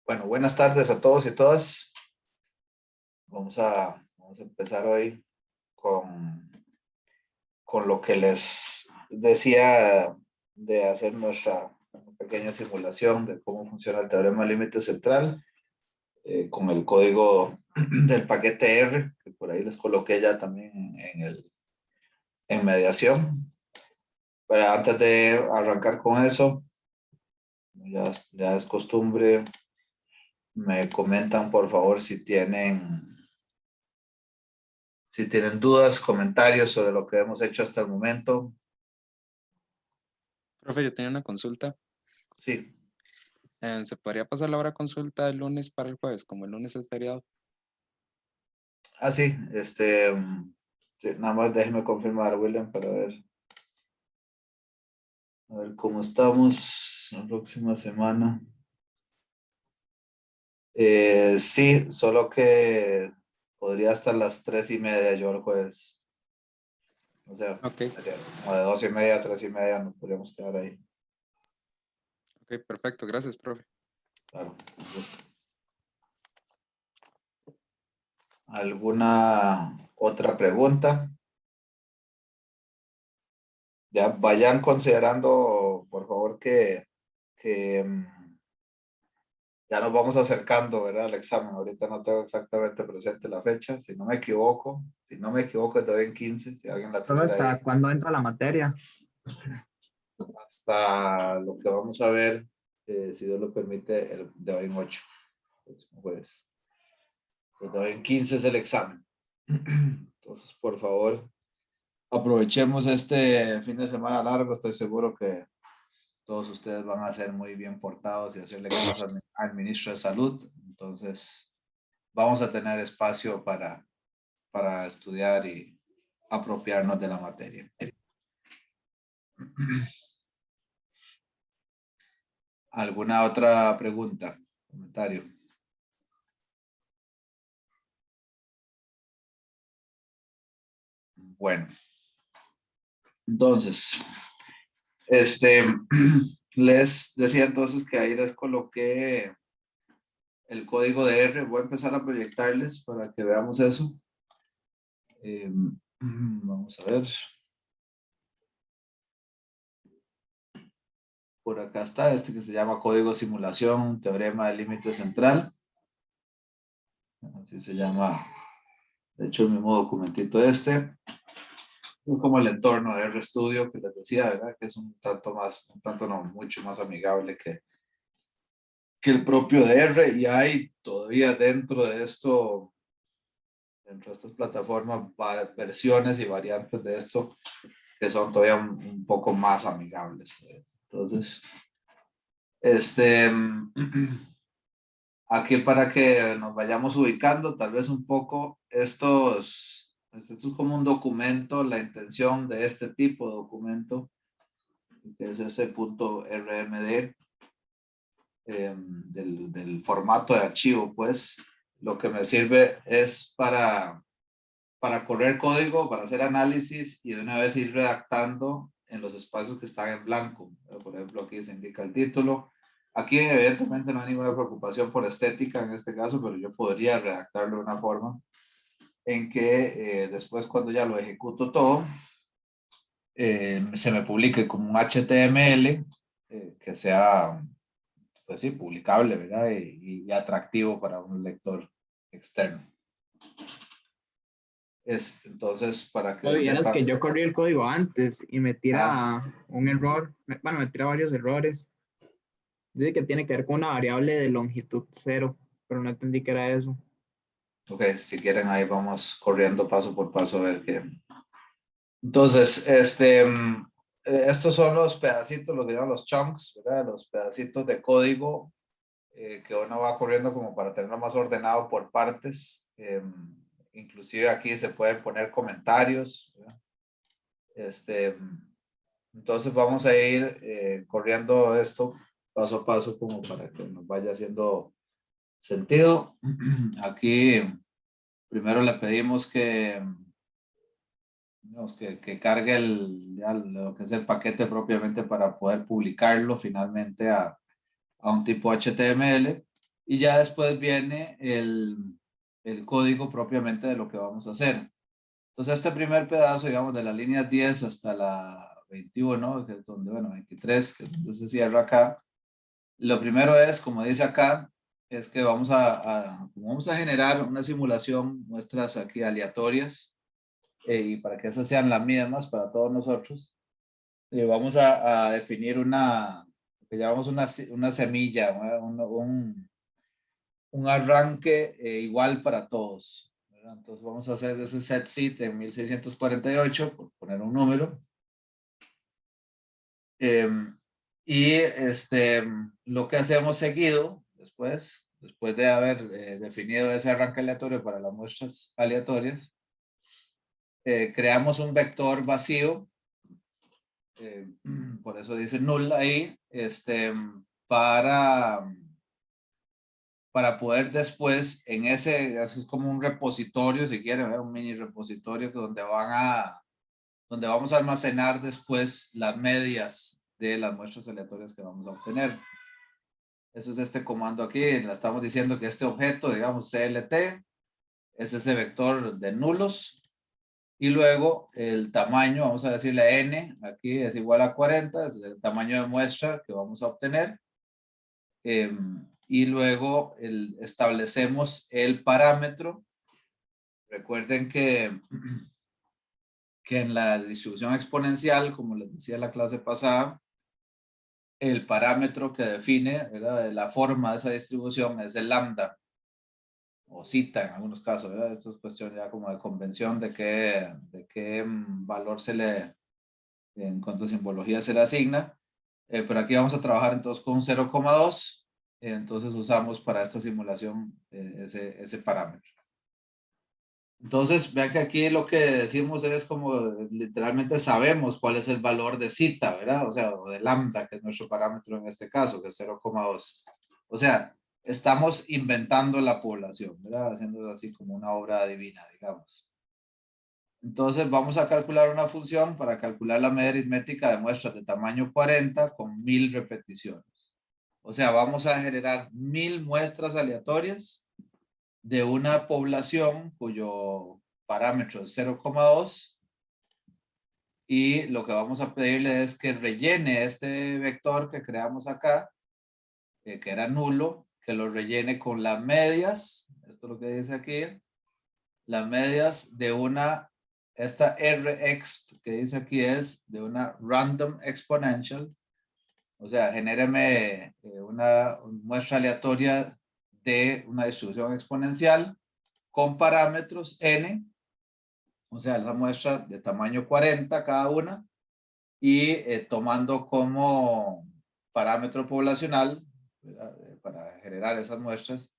Bueno, buenas tardes a todos y todas. Vamos a empezar hoy con, con lo que les decía de hacer nuestra pequeña simulación de cómo funciona el teorema del límite central con el código del paquete R, que por ahí les coloqué ya también en mediación. Pero antes de arrancar con eso, ya es costumbre, me comentan por favor si tienen dudas, comentarios sobre lo que hemos hecho hasta el momento. Profe, yo tenía una consulta. Sí. ¿Se podría pasar la hora consulta del lunes para el jueves, como el lunes es feriado? Ah, sí, sí, nada más déjeme confirmar, William, para a ver cómo estamos la próxima semana. Sí, solo que podría hasta las 3:30 yo el jueves. O sea, Ok, como de 2:30 a 3:30 nos podríamos quedar ahí. ok, perfecto. Gracias, profe. Claro, con gusto. ¿Alguna otra pregunta? Ya vayan considerando, por favor, que ya nos vamos acercando, ¿verdad? Al examen. Ahorita no tengo exactamente presente la fecha. Si no me equivoco es de hoy en 15, si alguien la Solo tuviera hasta ahí. cuándo entra la materia. Hasta lo que vamos a ver, si Dios lo permite, de hoy en 8. Pues, de hoy en 15 es el examen. Entonces, por favor, aprovechemos este fin de semana largo. Estoy seguro que todos ustedes van a ser muy bien portados y hacerle caso al ministro de Salud. Entonces, vamos a tener espacio para estudiar y apropiarnos de la materia. ¿Alguna otra pregunta? ¿Comentario? Bueno, entonces, les decía entonces que ahí les coloqué el código de R. Voy a empezar a proyectarles para que veamos eso. Vamos a ver. Por acá está este que se llama código simulación, teorema del límite central. Así se llama, de hecho, el mismo documentito este. Es como el entorno de RStudio que les decía, ¿verdad? Que es un tanto no, mucho más amigable que el propio de R. Y hay todavía dentro de esto, dentro de estas plataformas, versiones y variantes de esto que son todavía un poco más amigables. Entonces, aquí para que nos vayamos ubicando, tal vez un poco esto es como un documento, la intención de este tipo de documento, que es ese punto RMD, del formato de archivo, pues lo que me sirve es para correr código, para hacer análisis y de una vez ir redactando en los espacios que están en blanco. Por ejemplo, aquí se indica el título. Aquí evidentemente no hay ninguna preocupación por estética en este caso, pero yo podría redactarlo de una forma en que después cuando ya lo ejecuto todo, se me publique como un HTML que sea, pues sí, publicable, ¿verdad? Y atractivo para un lector externo. Entonces, para que No, vieras que sepan. yo corrí el código antes y me tira un error, bueno, me tira varios errores. Dice que tiene que ver con una variable de longitud 0, pero no entendí que era eso. Ok, si quieren ahí vamos corriendo paso por paso a ver qué. Entonces, estos son los pedacitos, lo que llaman los chunks, ¿verdad? Los pedacitos de código que uno va corriendo como para tenerlo más ordenado por partes. Inclusive aquí se pueden poner comentarios, ¿verdad? Entonces vamos a ir corriendo esto paso a paso como para que nos vaya haciendo sentido. Aquí primero le pedimos que cargue lo que es el paquete propiamente para poder publicarlo finalmente a un tipo HTML. Y ya después viene el código propiamente de lo que vamos a hacer. Entonces, este primer pedazo, digamos, de la línea 10 hasta la 21, que es donde, bueno, 23, que es donde se cierra acá. Lo primero es, como dice acá, es que vamos vamos a generar una simulación, muestras aquí aleatorias, y para que esas sean las mismas para todos nosotros, vamos a definir que llamamos una semilla, un arranque igual para todos, ¿verdad? Entonces vamos a hacer ese set seed en 1648, por poner un número. Y lo que hacemos seguido, después de haber definido ese arranque aleatorio para las muestras aleatorias, creamos un vector vacío, por eso dice null ahí, para poder después en ese es como un repositorio, si quieren, un mini repositorio donde vamos a almacenar después las medias de las muestras aleatorias que vamos a obtener. Ese es este comando aquí, le estamos diciendo que este objeto, digamos CLT, es ese vector de nulos, y luego el tamaño, vamos a decirle n, aquí es igual a 40, ese es el tamaño de muestra que vamos a obtener. Y luego establecemos el parámetro. Recuerden que en la distribución exponencial, como les decía la clase pasada, el parámetro que define la forma de esa distribución es el lambda, o zeta en algunos casos, ¿verdad? Esto es cuestión ya como de convención de qué valor en cuanto a simbología se le asigna. Pero aquí vamos a trabajar entonces con un 0,2. Entonces usamos para esta simulación ese parámetro. Entonces, vean que aquí lo que decimos es como literalmente sabemos cuál es el valor de zeta, ¿verdad? O sea, o de lambda, que es nuestro parámetro en este caso, que es 0,2. O sea, estamos inventando la población, ¿verdad? Haciendo así como una obra divina, digamos. Entonces, vamos a calcular una función para calcular la media aritmética de muestras de tamaño 40 con 1000 repeticiones. O sea, vamos a generar 1000 muestras aleatorias de una población cuyo parámetro es 0,2, y lo que vamos a pedirle es que rellene este vector que creamos acá, que era nulo, que lo rellene con las medias, esto es lo que dice aquí, las medias de esta Rx que dice aquí es de una random exponential, o sea, genéreme una muestra aleatoria de una distribución exponencial con parámetros n, o sea, esa muestra de tamaño 40 cada una, y tomando como parámetro poblacional, para generar esas muestras,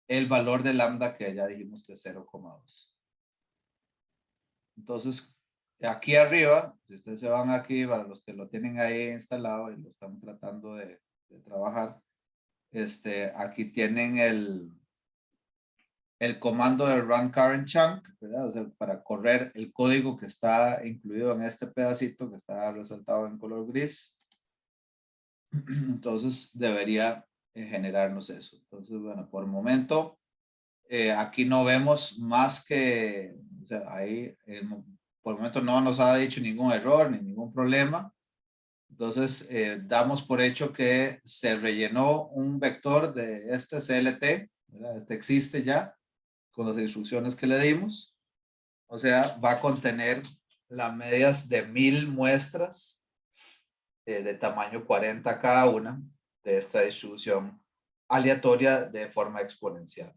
el valor de lambda que ya dijimos que es 0,2. Entonces, aquí arriba, si ustedes se van aquí, para los que lo tienen ahí instalado y lo están tratando de trabajar, aquí tienen el comando de run current chunk, ¿verdad? O sea, para correr el código que está incluido en este pedacito que está resaltado en color gris. Entonces debería generarnos eso. Entonces, bueno, por el momento, aquí no vemos más que, o sea, ahí por el momento no nos ha dicho ningún error ni ningún problema. Entonces, damos por hecho que se rellenó un vector de este CLT, ¿verdad? Este existe ya con las instrucciones que le dimos. O sea, va a contener las medias de 1000 muestras de tamaño 40 cada una de esta distribución aleatoria de forma exponencial.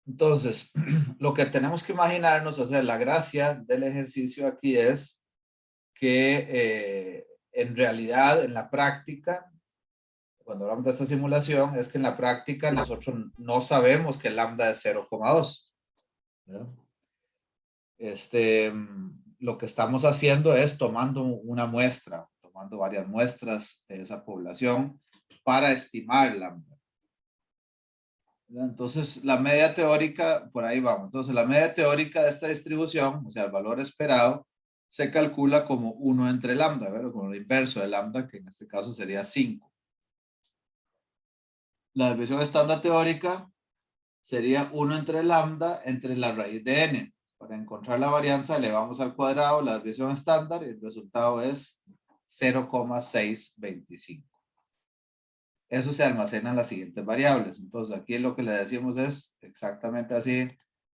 Entonces, lo que tenemos que imaginarnos, o sea, la gracia del ejercicio aquí es que en realidad, en la práctica, cuando hablamos de esta simulación, es que en la práctica nosotros no sabemos que el lambda es 0,2. Lo que estamos haciendo es tomando una muestra, tomando varias muestras de esa población para estimar lambda. Entonces, la media teórica, por ahí vamos. Entonces, la media teórica de esta distribución, o sea, el valor esperado, se calcula como 1 entre lambda, ¿verdad? Como lo inverso de lambda, que en este caso sería 5. La desviación estándar teórica sería 1 entre lambda entre la raíz de n. Para encontrar la varianza elevamos al cuadrado la desviación estándar y el resultado es 0,625. Eso se almacena en las siguientes variables. Entonces aquí lo que le decimos es exactamente así.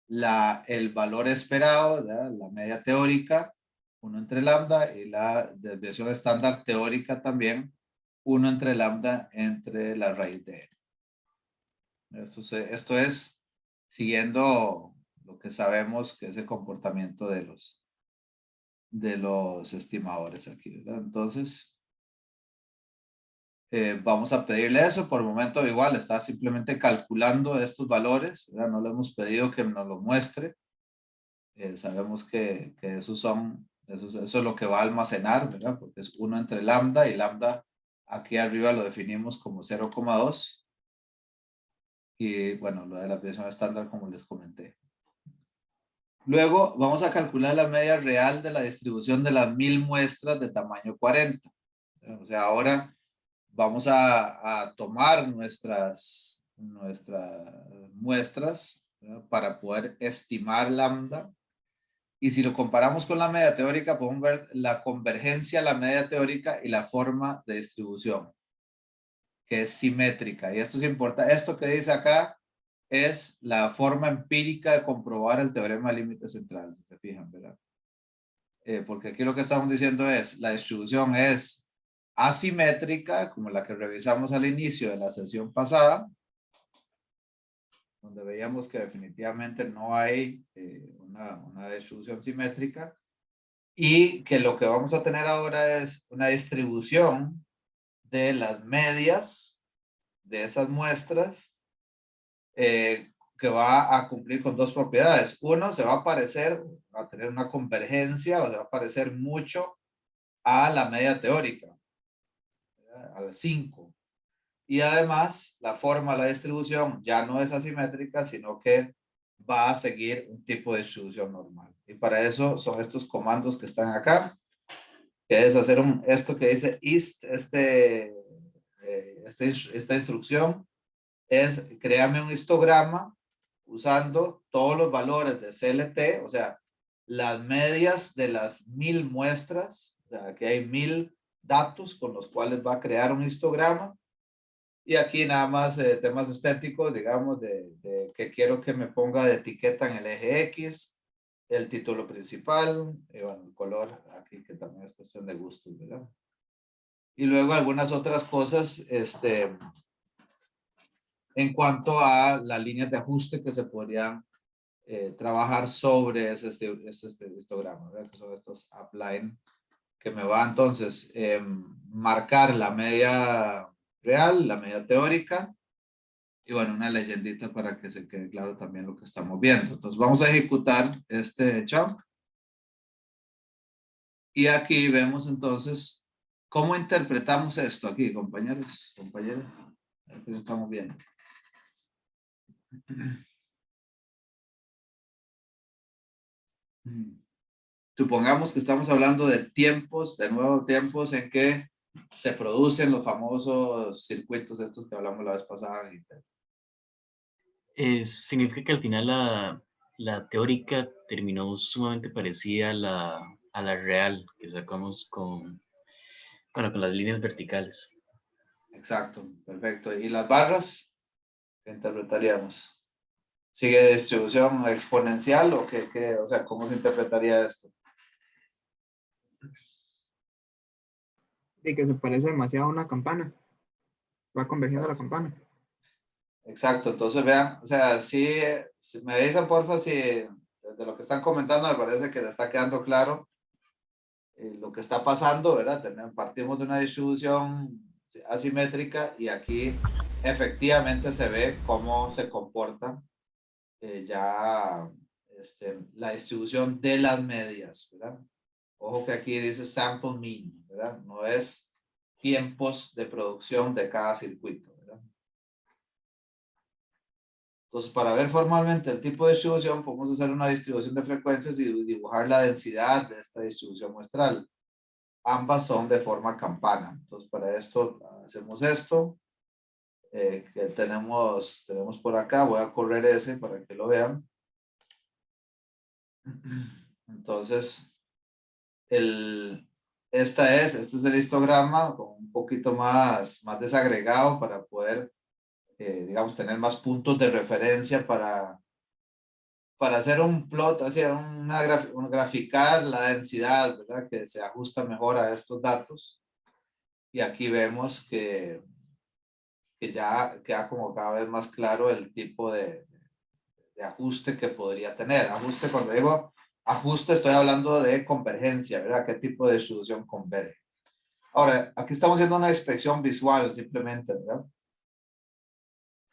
El valor esperado, ¿verdad? La media teórica, 1 entre lambda, y la desviación estándar teórica también, 1 entre lambda entre la raíz de n. Esto es siguiendo lo que sabemos que es el comportamiento de los estimadores aquí, ¿verdad? Entonces, vamos a pedirle eso. Por el momento igual está simplemente calculando estos valores, ¿verdad? No le hemos pedido que nos lo muestre. Sabemos que eso es lo que va a almacenar, ¿verdad? Porque es 1 entre lambda, y lambda aquí arriba lo definimos como 0,2. Y bueno, lo de la desviación estándar como les comenté. Luego vamos a calcular la media real de la distribución de las 1000 muestras de tamaño 40. O sea, ahora vamos a tomar nuestras muestras, ¿verdad? Para poder estimar lambda. Y si lo comparamos con la media teórica, podemos ver la convergencia a la media teórica y la forma de distribución, que es simétrica. Y esto es importante. Esto que dice acá es la forma empírica de comprobar el teorema de límite central, si se fijan, ¿verdad? Porque aquí lo que estamos diciendo es, la distribución es asimétrica, como la que revisamos al inicio de la sesión pasada, donde veíamos que definitivamente no hay una distribución simétrica, y que lo que vamos a tener ahora es una distribución de las medias de esas muestras, que va a cumplir con dos propiedades. Uno, se va a parecer, va a tener una convergencia, o se va a parecer mucho a la media teórica, ¿verdad? Al 5. Y además, la forma de la distribución ya no es asimétrica, sino que va a seguir un tipo de distribución normal. Y para eso son estos comandos que están acá, que es hacer esto que dice ist, esta instrucción es créame un histograma usando todos los valores de CLT, o sea, las medias de las 1000 muestras, o sea, que hay 1000 datos con los cuales va a crear un histograma. Y aquí nada más temas estéticos, digamos, de que quiero que me ponga de etiqueta en el eje X, el título principal, y bueno, el color aquí, que también es cuestión de gustos, ¿verdad? Y luego algunas otras cosas, en cuanto a las líneas de ajuste que se podrían trabajar sobre ese histograma, ¿verdad? Que son estos upline, que me va entonces marcar la media real, la media teórica, y bueno, una leyendita para que se quede claro también lo que estamos viendo. Entonces vamos a ejecutar este chunk. Y aquí vemos entonces cómo interpretamos esto aquí, compañeros, compañeras. Aquí lo estamos viendo. Supongamos que estamos hablando de tiempos, de nuevo tiempos en que se producen los famosos circuitos estos que hablamos la vez pasada. Significa que al final la teórica terminó sumamente parecida a la real que sacamos con las líneas verticales. Exacto, perfecto. ¿Y las barras? ¿Qué interpretaríamos? ¿Sigue distribución exponencial o qué? O sea, ¿cómo se interpretaría esto? Y que se parece demasiado a una campana. Va convergiendo a la campana. Exacto, entonces vean, o sea, si me dicen porfa si de lo que están comentando me parece que le está quedando claro lo que está pasando, ¿verdad? Partimos de una distribución asimétrica y aquí efectivamente se ve cómo se comporta ya la distribución de las medias, ¿verdad? Ojo que aquí dice sample mean, ¿verdad? No es tiempos de producción de cada circuito, ¿verdad? Entonces, para ver formalmente el tipo de distribución, podemos hacer una distribución de frecuencias y dibujar la densidad de esta distribución muestral. Ambas son de forma campana. Entonces, para esto hacemos esto. que tenemos por acá. Voy a correr ese para que lo vean. Entonces, este es el histograma con un poquito más desagregado para poder, digamos, tener más puntos de referencia para hacer un plot, hacer graficar la densidad, ¿verdad? Que se ajusta mejor a estos datos. Y aquí vemos que ya queda como cada vez más claro el tipo de ajuste que podría tener. Ajuste, cuando digo ajuste, estoy hablando de convergencia, ¿verdad? ¿Qué tipo de distribución converge? Ahora, aquí estamos haciendo una inspección visual simplemente, ¿verdad?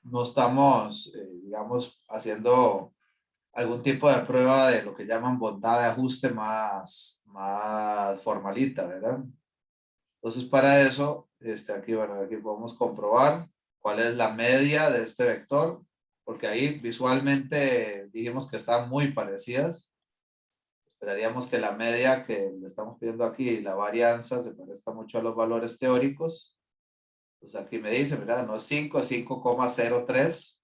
No estamos, digamos, haciendo algún tipo de prueba de lo que llaman bondad de ajuste más formalita, ¿verdad? Entonces, para eso, aquí podemos comprobar cuál es la media de este vector, porque ahí visualmente dijimos que están muy parecidas. Esperaríamos que la media que le estamos pidiendo aquí y la varianza se parezca mucho a los valores teóricos. Pues aquí me dice, ¿verdad? No es 5, es 5,03.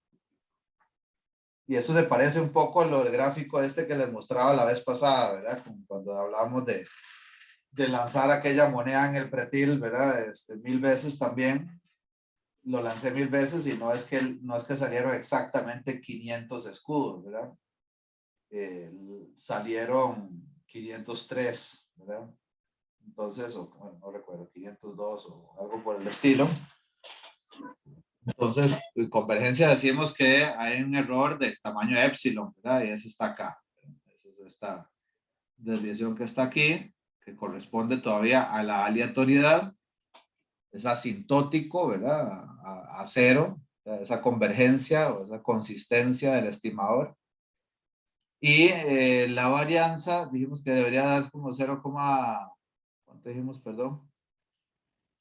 Y eso se parece un poco a lo del gráfico que les mostraba la vez pasada, ¿verdad? Como cuando hablábamos de lanzar aquella moneda en el pretil, ¿verdad? 1000 veces también. Lo lancé 1000 veces y no es que salieron exactamente 500 escudos, ¿verdad? Salieron 503, ¿verdad? Entonces, bueno, no recuerdo, 502 o algo por el estilo. Entonces, en convergencia decimos que hay un error del tamaño epsilon, ¿verdad? Y ese está acá. Esa es esta desviación que está aquí, que corresponde todavía a la aleatoriedad. Es asintótico, ¿verdad? A cero, esa convergencia o esa consistencia del estimador. Y la varianza, dijimos que debería dar como 0, ¿cuánto dijimos? Perdón.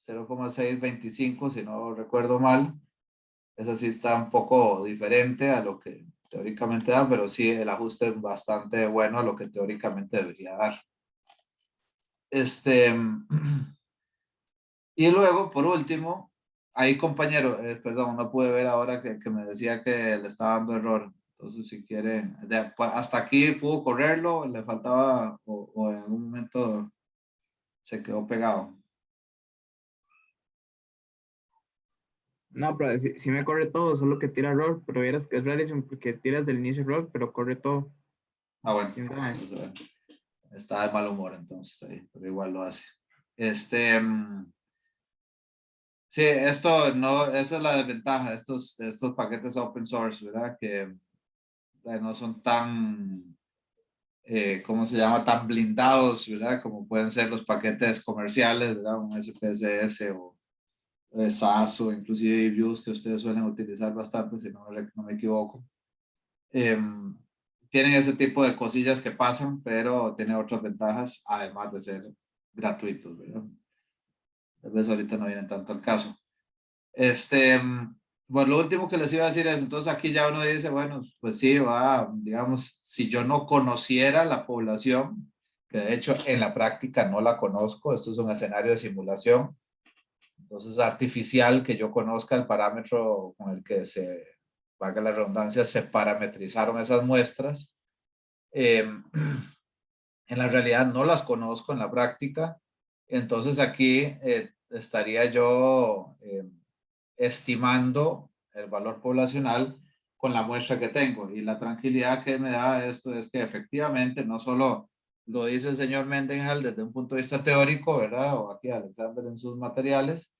0,625, si no recuerdo mal. Esa sí está un poco diferente a lo que teóricamente da, pero sí el ajuste es bastante bueno a lo que teóricamente debería dar. Y luego, por último, ahí compañero, perdón, no pude ver ahora que me decía que le estaba dando error. Entonces, si quieren, hasta aquí pudo correrlo, le faltaba o en algún momento se quedó pegado. No, pero si me corre todo, solo que tira error, pero vieras que es rarísimo porque tiras del inicio error, pero corre todo. Ah, bueno. ¿Quién sabe? Entonces, está de mal humor entonces ahí, pero igual lo hace. Sí, esto no, esa es la desventaja de estos paquetes open source, ¿verdad? Que no son tan, ¿cómo se llama? Tan blindados, ¿verdad? Como pueden ser los paquetes comerciales, ¿verdad? Un SPSS o SAS o inclusive Views que ustedes suelen utilizar bastante, si no me equivoco. Tienen ese tipo de cosillas que pasan, pero tiene otras ventajas, además de ser gratuitos, ¿verdad? Tal vez ahorita no vienen tanto al caso. Bueno, lo último que les iba a decir es, entonces aquí ya uno dice, bueno, pues sí, digamos, si yo no conociera la población, que de hecho en la práctica no la conozco, esto es un escenario de simulación, entonces es artificial que yo conozca el parámetro con el que valga la redundancia, se parametrizaron esas muestras. En la realidad no las conozco en la práctica, entonces aquí estaría yo estimando el valor poblacional con la muestra que tengo. Y la tranquilidad que me da esto es que efectivamente no solo lo dice el señor Mendenhall desde un punto de vista teórico, ¿verdad? O aquí Alexander en sus materiales,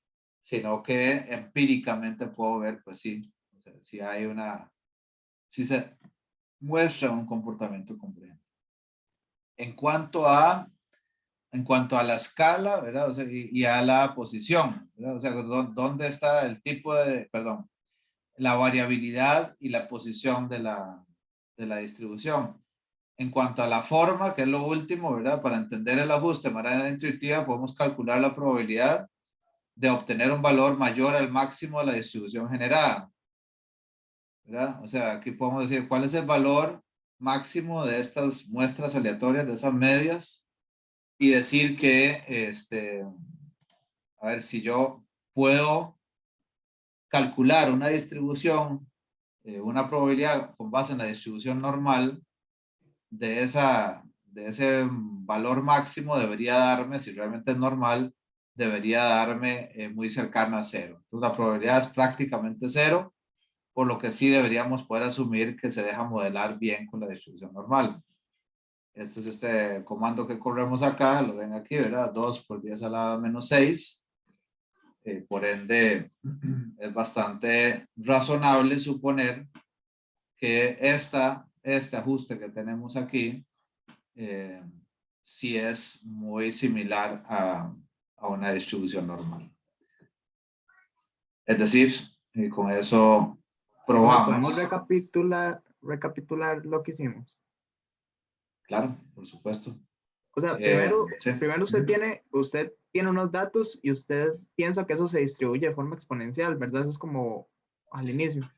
sino que empíricamente puedo ver, pues sí, o sea, si se muestra un comportamiento convergente. En cuanto a la escala, ¿verdad? O sea, y a la posición, ¿verdad? O sea, ¿dónde está el tipo de, perdón, la variabilidad y la posición de la distribución? En cuanto a la forma, que es lo último, ¿verdad? Para entender el ajuste de manera intuitiva, podemos calcular la probabilidad de obtener un valor mayor al máximo de la distribución generada, ¿verdad? O sea, aquí podemos decir cuál es el valor máximo de estas muestras aleatorias, de esas medias, y decir que, a ver, si yo puedo calcular una distribución, una probabilidad con base en la distribución normal de ese valor máximo debería darme, si realmente es normal, debería darme muy cercana a cero. Entonces, la probabilidad es prácticamente cero, por lo que sí deberíamos poder asumir que se deja modelar bien con la distribución normal. Este es este comando que corremos acá, lo ven aquí, ¿verdad? 2 por 10 a la menos 6. Por ende, es bastante razonable suponer que este ajuste que tenemos aquí sí es muy similar a una distribución normal. Es decir, con eso ¿Podemos probamos. recapitular lo que hicimos? Claro, por supuesto. O sea, Sí. primero usted tiene unos datos y usted piensa que eso se distribuye de forma exponencial, ¿verdad? Eso es como al inicio.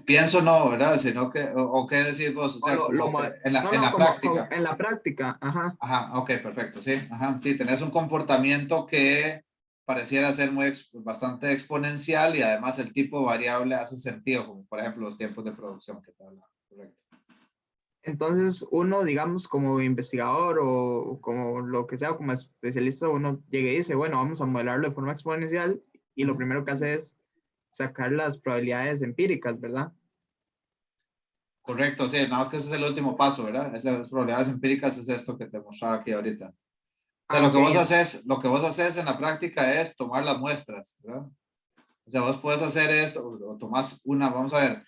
Pienso no, ¿verdad? Sino que, o qué decís vos, o sea, como que en la práctica. En la práctica, ajá. Ajá, ok, perfecto, sí, ajá, sí, tenés un comportamiento que pareciera ser bastante exponencial y además el tipo de variable hace sentido, como por ejemplo los tiempos de producción que te hablaba, correcto. Entonces, uno, digamos, como investigador o como lo que sea, como especialista, uno llega y dice, bueno, vamos a modelarlo de forma exponencial y lo primero que hace es sacar las probabilidades empíricas, ¿verdad? Correcto, sí, nada más que ese es el último paso, ¿verdad? Esas probabilidades empíricas es esto que te mostraba aquí ahorita. O sea, Ah, lo que ok. lo que vos haces en la práctica es tomar las muestras, ¿verdad? O sea, vos puedes hacer esto, o tomás una, vamos a ver,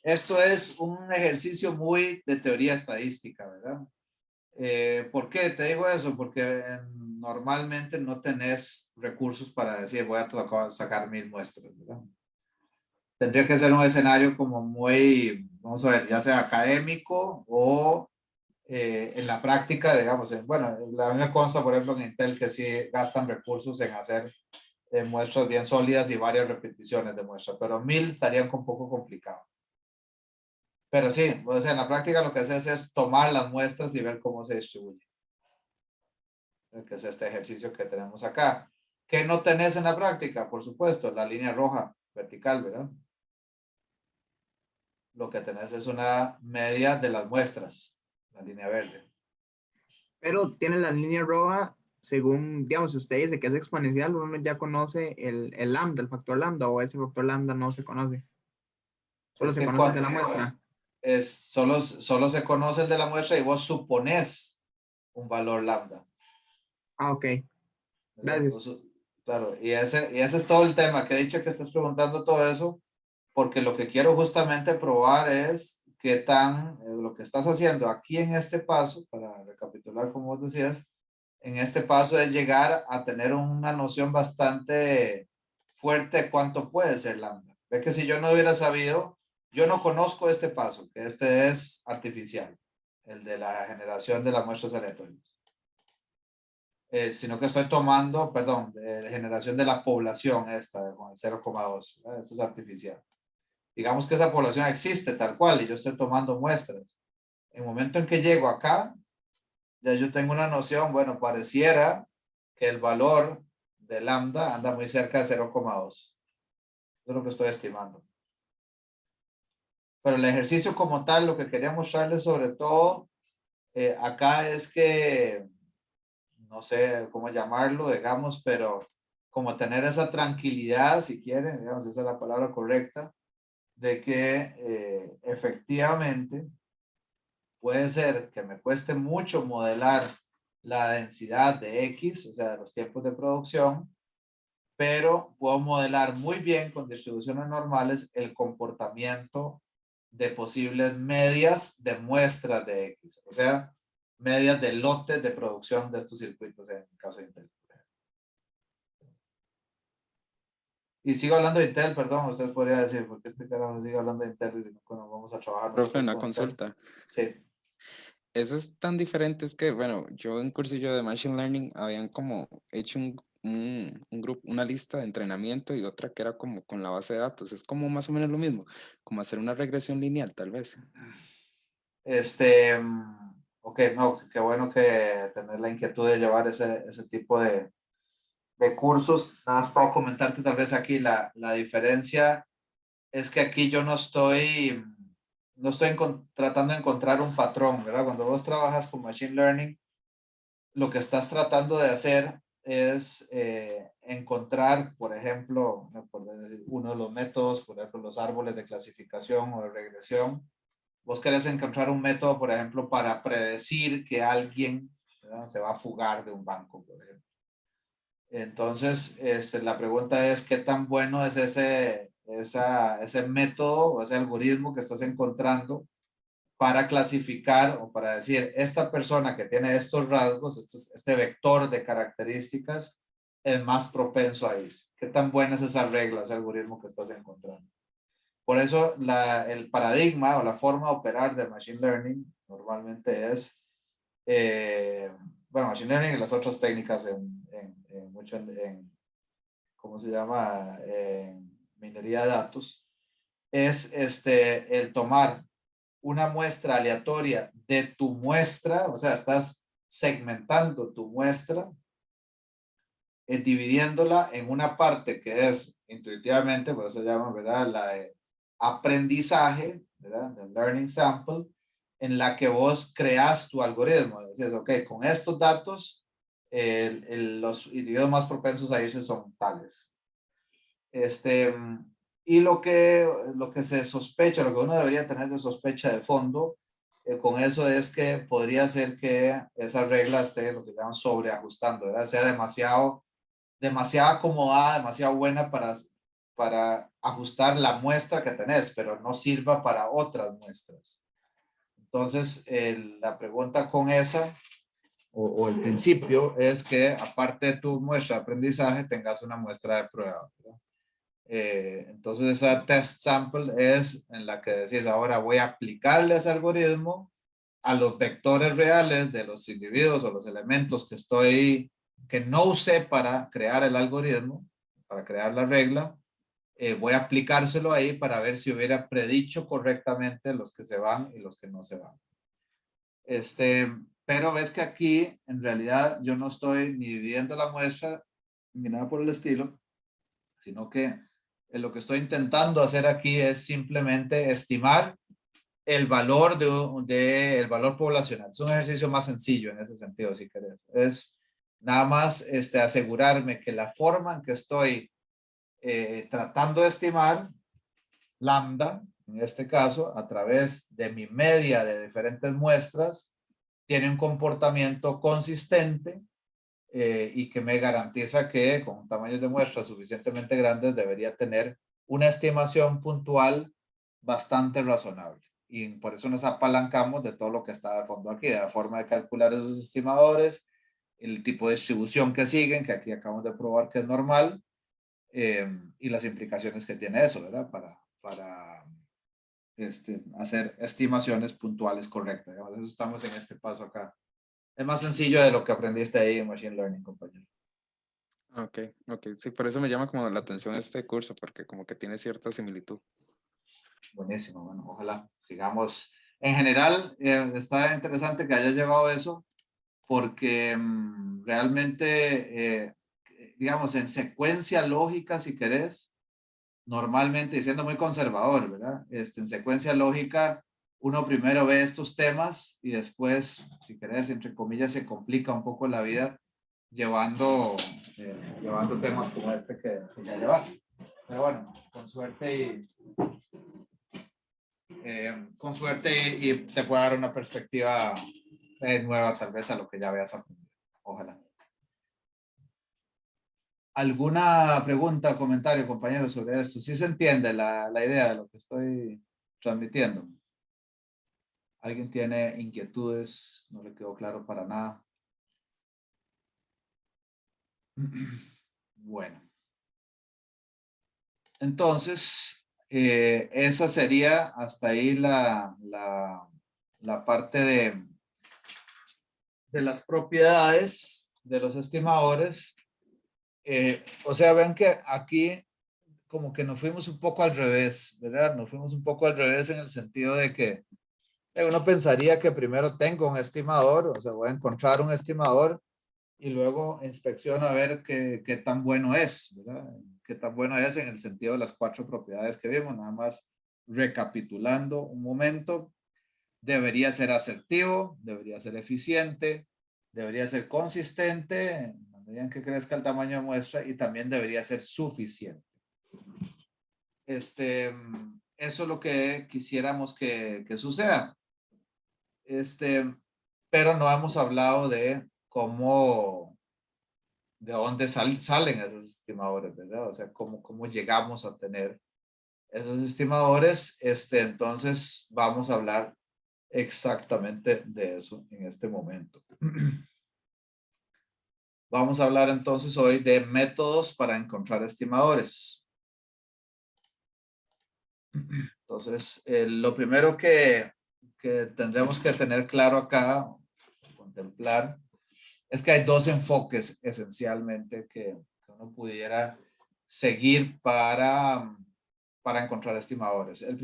esto es un ejercicio muy de teoría estadística, ¿verdad? ¿Por qué te digo eso? Porque normalmente no tenés recursos para decir voy a sacar 1000 muestras, ¿verdad? Tendría que ser un escenario como muy, vamos a ver, ya sea académico o en la práctica, digamos, bueno, a mí me consta, por ejemplo, en Intel que sí gastan recursos en hacer muestras bien sólidas y varias repeticiones de muestras, pero 1000 estaría un poco complicado. Pero sí, o sea, en la práctica lo que haces es tomar las muestras y ver cómo se distribuye. Que es este ejercicio que tenemos acá. ¿Qué no tenés en la práctica? Por supuesto, la línea roja vertical, ¿verdad? Lo que tenés es una media de las muestras, la línea verde. Pero tiene la línea roja, según, digamos, si usted dice que es exponencial, uno ya conoce el lambda, el factor lambda, o ese factor lambda no se conoce. Solo Es se que conoce el de la muestra. solo se conoce el de la muestra y vos suponés un valor lambda. Ah, ok. ¿Verdad? Gracias. Claro, y ese es todo el tema, que he dicho que estás preguntando todo eso, porque lo que quiero justamente probar es qué tan, lo que estás haciendo aquí en este paso, para recapitular como vos decías, en este paso es llegar a tener una noción bastante fuerte de cuánto puede ser lambda. Ve que si yo no hubiera sabido, yo no conozco este paso, que este es artificial, el de la generación de las muestras aleatorias. Sino que estoy tomando, perdón, de generación de la población esta, con el 0,2, esa es artificial. Digamos que esa población existe tal cual y yo estoy tomando muestras. En el momento en que llego acá, ya yo tengo una noción, bueno, pareciera que el valor de lambda anda muy cerca de 0,2. Eso es lo que estoy estimando. Pero el ejercicio como tal, lo que quería mostrarles sobre todo acá es que, no sé cómo llamarlo, digamos, pero como tener esa tranquilidad, si quieren, digamos, esa es la palabra correcta, de que efectivamente puede ser que me cueste mucho modelar la densidad de X, o sea, los tiempos de producción, pero puedo modelar muy bien con distribuciones normales el comportamiento de posibles medias de muestras de X, o sea, medias de lotes de producción de estos circuitos en el caso de Intel. Y sigo hablando de Intel, perdón, usted podría decir, porque este carajo sigue hablando de Intel y si no, cuando vamos a trabajar Profe, nosotros una con Intel. consulta. Sí. Eso es tan diferente, es que, bueno, yo en cursillo de Machine Learning habían como hecho un grupo, una lista de entrenamiento y otra que era como con la base de datos. Es como más o menos lo mismo, como hacer una regresión lineal, tal vez. Ok, no, qué bueno que tener la inquietud de llevar ese tipo de cursos, nada más puedo comentarte tal vez aquí la diferencia es que aquí yo no estoy tratando de encontrar un patrón, ¿verdad? Cuando vos trabajas con Machine Learning, lo que estás tratando de hacer es encontrar, por ejemplo, por decir, uno de los métodos, por ejemplo, los árboles de clasificación o de regresión. Vos querés encontrar un método, por ejemplo, para predecir que alguien, ¿verdad?, se va a fugar de un banco, por ejemplo. Entonces, la pregunta es, ¿qué tan bueno es ese método o ese algoritmo que estás encontrando para clasificar o para decir, esta persona que tiene estos rasgos, este vector de características, es más propenso a irse? ¿Qué tan buena es esa regla, ese algoritmo que estás encontrando? Por eso el paradigma o la forma de operar de Machine Learning normalmente es, bueno, Machine Learning y las otras técnicas ¿cómo se llama? En minería de datos, es el tomar una muestra aleatoria de tu muestra, o sea, estás segmentando tu muestra, dividiéndola en una parte que es intuitivamente, por eso se llama, ¿verdad?, la de aprendizaje, ¿verdad?, el learning sample, en la que vos creas tu algoritmo. Dices, ok, con estos datos, los individuos más propensos a irse son tales. Y lo que se sospecha, lo que uno debería tener de sospecha de fondo, con eso es que podría ser que esa regla esté lo que llaman sobreajustando, ¿verdad? Sea demasiado acomodada, demasiado buena para ajustar la muestra que tenés, pero no sirva para otras muestras. Entonces, la pregunta con esa, o el principio, es que aparte de tu muestra de aprendizaje, tengas una muestra de prueba, ¿verdad? Entonces esa test sample es en la que decís, ahora voy a aplicarle ese algoritmo a los vectores reales de los individuos o los elementos que no usé para crear el algoritmo, para crear la regla. Voy a aplicárselo ahí para ver si hubiera predicho correctamente los que se van y los que no se van. Pero ves que aquí en realidad yo no estoy ni dividiendo la muestra ni nada por el estilo, sino que lo que estoy intentando hacer aquí es simplemente estimar el valor el valor poblacional. Es un ejercicio más sencillo en ese sentido, si querés. Es nada más asegurarme que la forma en que estoy tratando de estimar lambda, en este caso, a través de mi media de diferentes muestras, tiene un comportamiento consistente y que me garantiza que con tamaños de muestras suficientemente grandes debería tener una estimación puntual bastante razonable. Y por eso nos apalancamos de todo lo que está de fondo aquí, de la forma de calcular esos estimadores, el tipo de distribución que siguen, que aquí acabamos de probar que es normal, y las implicaciones que tiene eso, ¿verdad? Para hacer estimaciones puntuales correctas. Por eso estamos en este paso acá. Es más sencillo de lo que aprendiste ahí en Machine Learning, compañero. Ok, sí, por eso me llama como la atención este curso, porque como que tiene cierta similitud. Buenísimo, bueno, ojalá sigamos. En general, está interesante que hayas llevado eso, porque realmente, digamos, en secuencia lógica, si querés, normalmente, y siendo muy conservador, ¿verdad? En secuencia lógica, uno primero ve estos temas y después, si querés, entre comillas, se complica un poco la vida llevando temas como este que ya llevaste. Pero bueno, con suerte y te puede dar una perspectiva nueva tal vez a lo que ya habías aprendido. Ojalá. ¿Alguna pregunta, comentario, compañeros, sobre esto? ¿Sí se entiende la idea de lo que estoy transmitiendo? ¿Alguien tiene inquietudes? No le quedó claro para nada. Bueno. Entonces, esa sería hasta ahí la parte de las propiedades de los estimadores. O sea, ven que aquí como que nos fuimos un poco al revés, ¿verdad? Nos fuimos un poco al revés en el sentido de que uno pensaría que primero tengo un estimador, o sea, voy a encontrar un estimador, y luego inspecciona a ver qué tan bueno es, ¿verdad? Qué tan bueno es en el sentido de las 4 propiedades que vimos, nada más recapitulando un momento. Debería ser asertivo, debería ser eficiente, debería ser consistente en la medida en que crezca el tamaño de muestra y también debería ser suficiente. Eso es lo que quisiéramos que suceda. Pero no hemos hablado de cómo, de dónde salen esos estimadores, ¿verdad? O sea, cómo llegamos a tener esos estimadores. Entonces vamos a hablar exactamente de eso en este momento. Vamos a hablar entonces hoy de métodos para encontrar estimadores. Entonces, lo primero que tendremos que tener claro acá, contemplar, es que hay 2 enfoques esencialmente que uno pudiera seguir para encontrar estimadores. El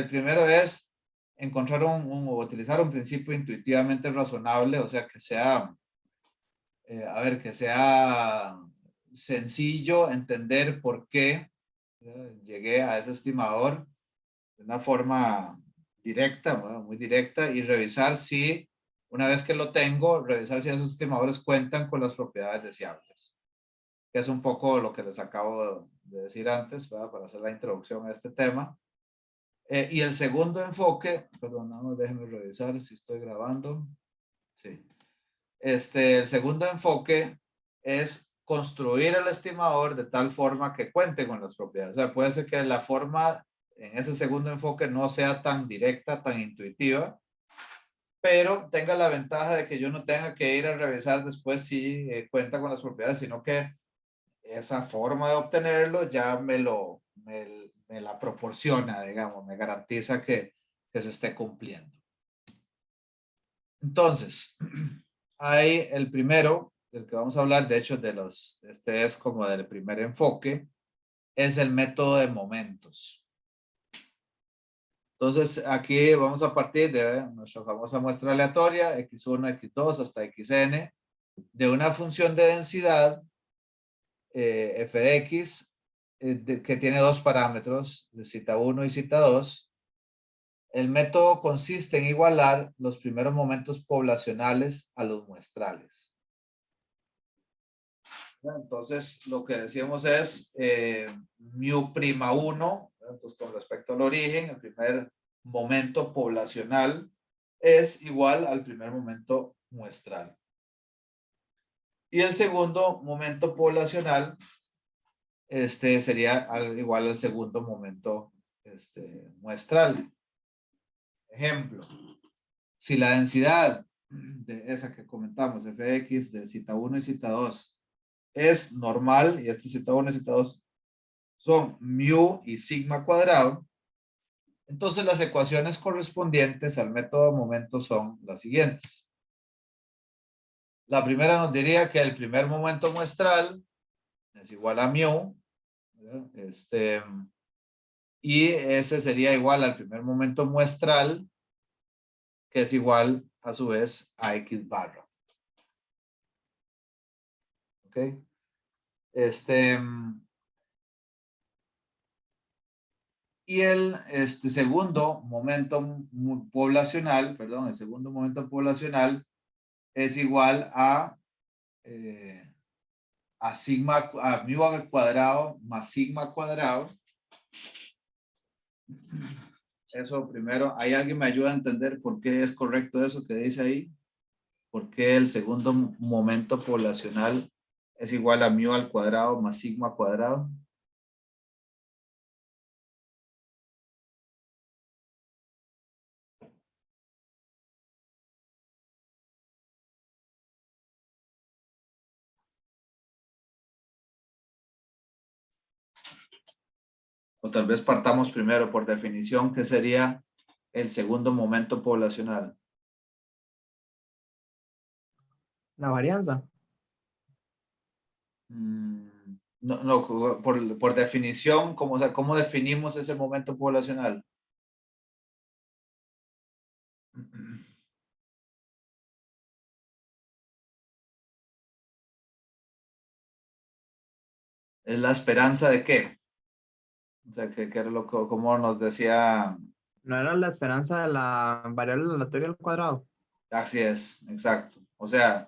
primero es encontrar o utilizar un principio intuitivamente razonable, o sea, que sea, que sea sencillo entender por qué llegué a ese estimador de una forma directa, bueno, muy directa, y revisar si, una vez que lo tengo, revisar si esos estimadores cuentan con las propiedades deseables, que es un poco lo que les acabo de decir antes, ¿verdad? Para hacer la introducción a este tema. Y el segundo enfoque, perdón, no, déjenme revisar si estoy grabando. Sí. El segundo enfoque es construir el estimador de tal forma que cuente con las propiedades. O sea, puede ser que la forma en ese segundo enfoque no sea tan directa, tan intuitiva, pero tenga la ventaja de que yo no tenga que ir a revisar después si cuenta con las propiedades, sino que esa forma de obtenerlo ya me la proporciona, digamos, me garantiza que se esté cumpliendo. Entonces, hay el primero, del que vamos a hablar, de hecho, este es como del primer enfoque, es el método de momentos. Entonces, aquí vamos a partir de nuestra famosa muestra aleatoria, x1, x2 hasta xn, de una función de densidad, f de x, que tiene 2 parámetros, de cita 1 y cita 2. El método consiste en igualar los primeros momentos poblacionales a los muestrales. Entonces, lo que decimos es μ'U'1, entonces con respecto al origen, el primer momento poblacional es igual al primer momento muestral. Y el segundo momento poblacional sería igual al segundo momento muestral. Ejemplo, si la densidad de esa que comentamos, f de x de cita 1 y cita 2, es normal, y este cita 1 y cita 2 son mu y sigma cuadrado, entonces las ecuaciones correspondientes al método de momento son las siguientes. La primera nos diría que el primer momento muestral es igual a mu, y ese sería igual al primer momento muestral, que es igual a su vez a x barra. ¿Ok? Y el segundo momento poblacional, perdón, el segundo momento poblacional es igual a mu al cuadrado más sigma cuadrado. Eso primero, ¿hay alguien me ayuda a entender por qué es correcto eso que dice ahí? ¿Por qué el segundo momento poblacional es igual a mu al cuadrado más sigma cuadrado? O tal vez partamos primero por definición, ¿qué sería el segundo momento poblacional? La varianza. No, por definición, ¿cómo definimos ese momento poblacional? ¿Es la esperanza de qué? O sea, que era lo que, como nos decía, ¿No era la esperanza de la variable aleatoria al cuadrado? así es, exacto. O sea,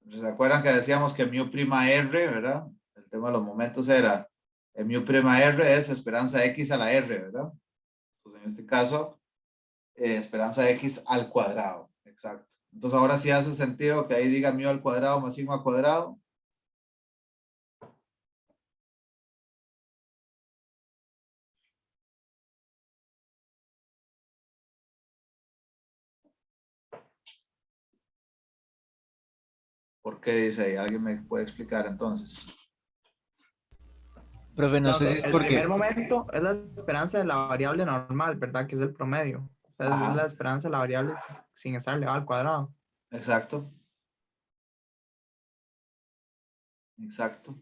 ¿se acuerdan que decíamos que mu prima r, ¿verdad? El tema de los momentos era, mu prima r es esperanza x a la r, ¿verdad? Pues en este caso, esperanza x al cuadrado, exacto. Entonces ahora sí hace sentido que ahí diga mu al cuadrado más sigma al cuadrado. ¿Por qué dice ahí? ¿Alguien me puede explicar entonces? Profe, no sé si es El porque, primer momento es la esperanza de la variable normal, ¿verdad? Que es el promedio. O sea, es Ajá. la esperanza de la variable sin estar elevada al cuadrado. Exacto. Exacto.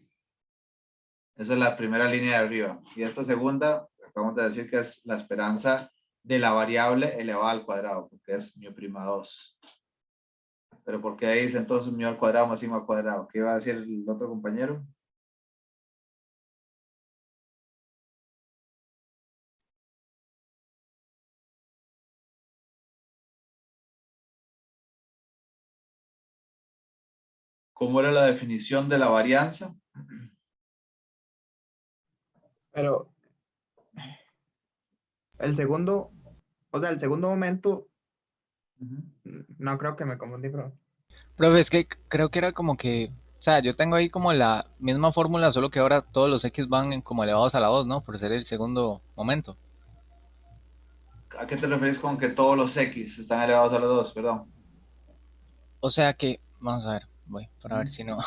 Esa es la primera línea de arriba. Y esta segunda, acabamos de decir que es la esperanza de la variable elevada al cuadrado, porque es mu prima 2. Pero ¿por qué dice entonces mu al cuadrado más sigma al cuadrado? ¿Qué iba a decir el otro compañero? ¿Cómo era la definición de la varianza? Pero el segundo, o sea, el segundo momento, no creo que me confundí, pero profe, es que creo que era como que, o sea, yo tengo ahí como la misma fórmula, solo que ahora todos los X van como elevados a la 2, ¿no? Por ser el segundo momento. ¿A qué te refieres con que todos los X están elevados a los 2? Perdón. O sea que, vamos a ver, voy, para ver si no,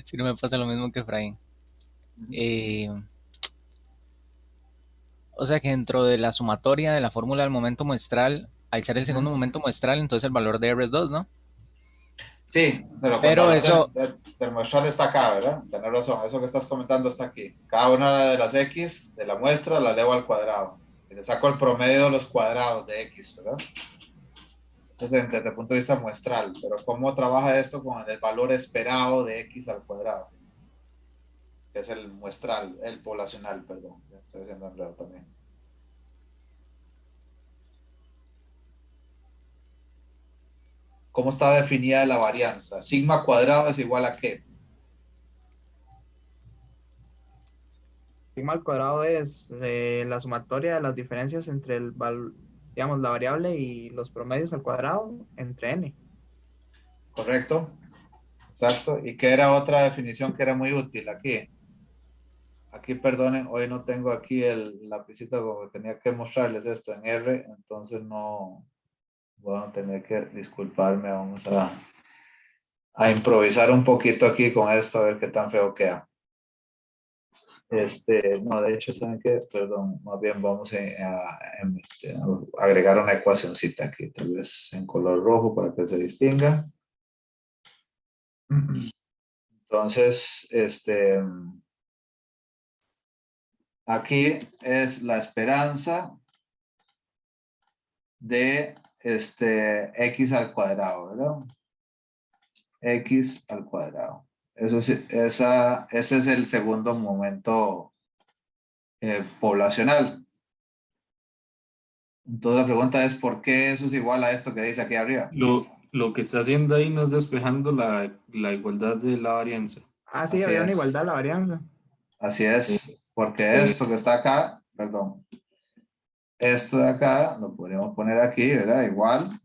si no me pasa lo mismo que Efraín. Eh, o sea que dentro de la sumatoria de la fórmula del momento muestral, al ser el segundo momento muestral, entonces el valor de R es 2, ¿no? Sí, pero cuando Pero hablas eso, del muestral está acá, ¿verdad? Tienes razón, eso que estás comentando está aquí. Cada una de las X de la muestra la elevo al cuadrado. Y le saco el promedio de los cuadrados de X, ¿verdad? Ese es desde el punto de vista muestral. Pero ¿cómo trabaja esto con el valor esperado de X al cuadrado? Que es el muestral, el poblacional, perdón. Ya estoy haciendo enredo también. ¿Cómo está definida la varianza? Sigma cuadrado es igual a ¿qué? sigma al cuadrado es la sumatoria de las diferencias entre digamos, la variable y los promedios al cuadrado entre n. ¿Correcto? Exacto. ¿Y qué era otra definición que era muy útil aquí? Aquí, perdonen, hoy no tengo aquí el lapicito como tenía que mostrarles esto en R, entonces no voy a tener que disculparme. Vamos a improvisar un poquito aquí con esto, a ver qué tan feo queda. No, de hecho, ¿saben qué? Perdón, más bien vamos a agregar una ecuacioncita aquí, tal vez en color rojo para que se distinga. Entonces, aquí es la esperanza de x al cuadrado, ¿verdad? X al cuadrado. Ese es el segundo momento poblacional. Entonces la pregunta es, ¿por qué eso es igual a esto que dice aquí arriba? Lo que está haciendo ahí no es despejando la igualdad de la varianza. Ah, sí, Así había una es. igualdad de la varianza. Así es, porque esto que está acá, perdón, esto de acá lo podríamos poner aquí, ¿verdad? Igual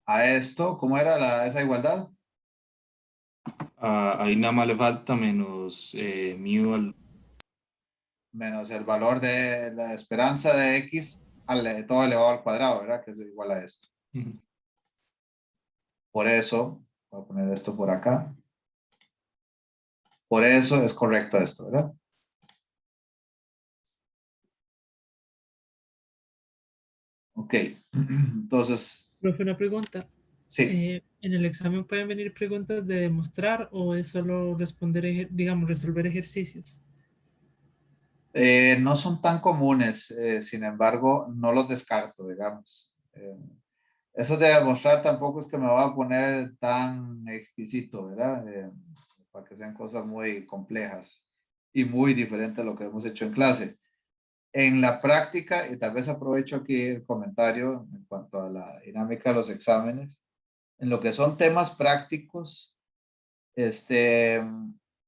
a esto, ¿cómo era esa igualdad? Ahí nada más le falta menos mu al... Menos el valor de la esperanza de x todo elevado al cuadrado, ¿verdad? Que es igual a esto. Por eso, voy a poner esto por acá. Por eso es correcto esto, ¿verdad? Ok. Entonces, Profe, una pregunta. sí. ¿En el examen pueden venir preguntas de demostrar o es solo responder, digamos, resolver ejercicios? No son tan comunes, sin embargo, no los descarto, digamos. Eso de demostrar tampoco es que me va a poner tan exquisito, ¿verdad? para que sean cosas muy complejas y muy diferentes a lo que hemos hecho en clase. En la práctica, y tal vez aprovecho aquí el comentario en cuanto a la dinámica de los exámenes, en lo que son temas prácticos,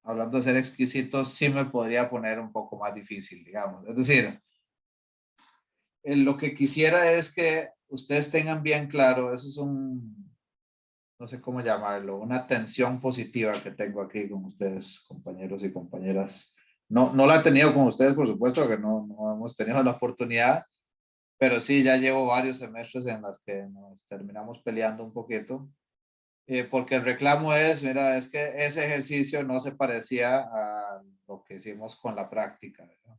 hablando de ser exquisitos, sí me podría poner un poco más difícil, digamos. Es decir, lo que quisiera es que ustedes tengan bien claro, eso es no sé cómo llamarlo, una tensión positiva que tengo aquí con ustedes, compañeros y compañeras. No la he tenido con ustedes, por supuesto, que no hemos tenido la oportunidad, pero sí, ya llevo varios semestres en las que nos terminamos peleando un poquito, porque el reclamo es, mira, es que ese ejercicio no se parecía a lo que hicimos con la práctica, ¿verdad?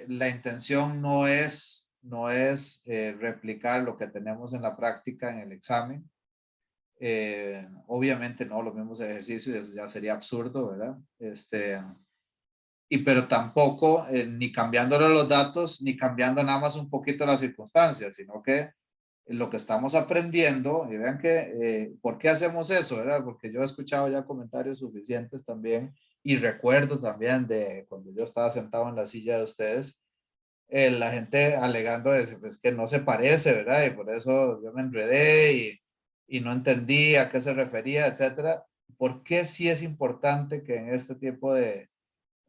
La intención no es replicar lo que tenemos en la práctica en el examen. Obviamente no los mismos ejercicios, eso ya sería absurdo, ¿verdad? Pero tampoco ni cambiándole los datos, ni cambiando nada más un poquito las circunstancias, sino que lo que estamos aprendiendo, y vean que, ¿por qué hacemos eso, verdad? Porque yo he escuchado ya comentarios suficientes también, y recuerdo también de cuando yo estaba sentado en la silla de ustedes, la gente alegando pues, que no se parece, ¿verdad? Y por eso yo me enredé y no entendí a qué se refería, etcétera. ¿Por qué sí es importante que en este tipo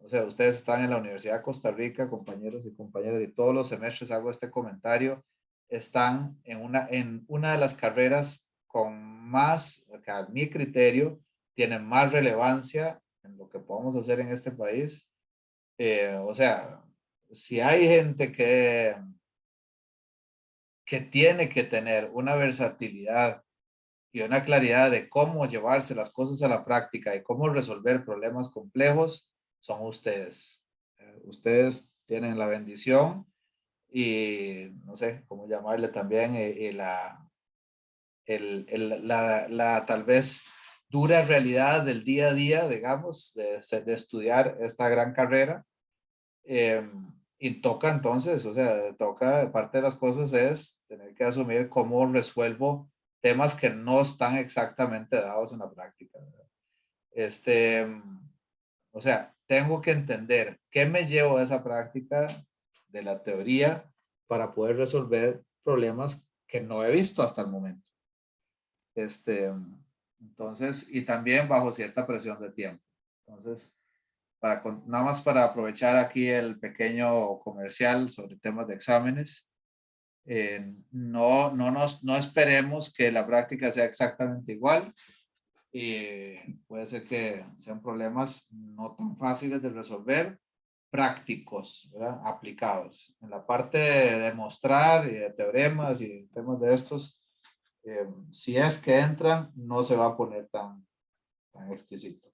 o sea, ustedes están en la Universidad de Costa Rica, compañeros y compañeras, y todos los semestres hago este comentario, están en una de las carreras con más, que a mi criterio, tienen más relevancia en lo que podemos hacer en este país? O sea, si hay gente que tiene que tener una versatilidad y una claridad de cómo llevarse las cosas a la práctica y cómo resolver problemas complejos, son ustedes. Ustedes tienen la bendición y no sé cómo llamarle también, y la tal vez dura realidad del día a día, digamos, de estudiar esta gran carrera. Y toca entonces, o sea, toca, parte de las cosas es tener que asumir cómo resuelvo temas que no están exactamente dados en la práctica, ¿verdad? O sea, tengo que entender qué me llevo a esa práctica de la teoría para poder resolver problemas que no he visto hasta el momento. Entonces, y también bajo cierta presión de tiempo. Entonces, nada más para aprovechar aquí el pequeño comercial sobre temas de exámenes, no esperemos que la práctica sea exactamente igual. Puede ser que sean problemas no tan fáciles de resolver, prácticos, ¿verdad? Aplicados. En la parte de demostrar y de teoremas y temas de estos, si es que entran, no se va a poner tan exquisito.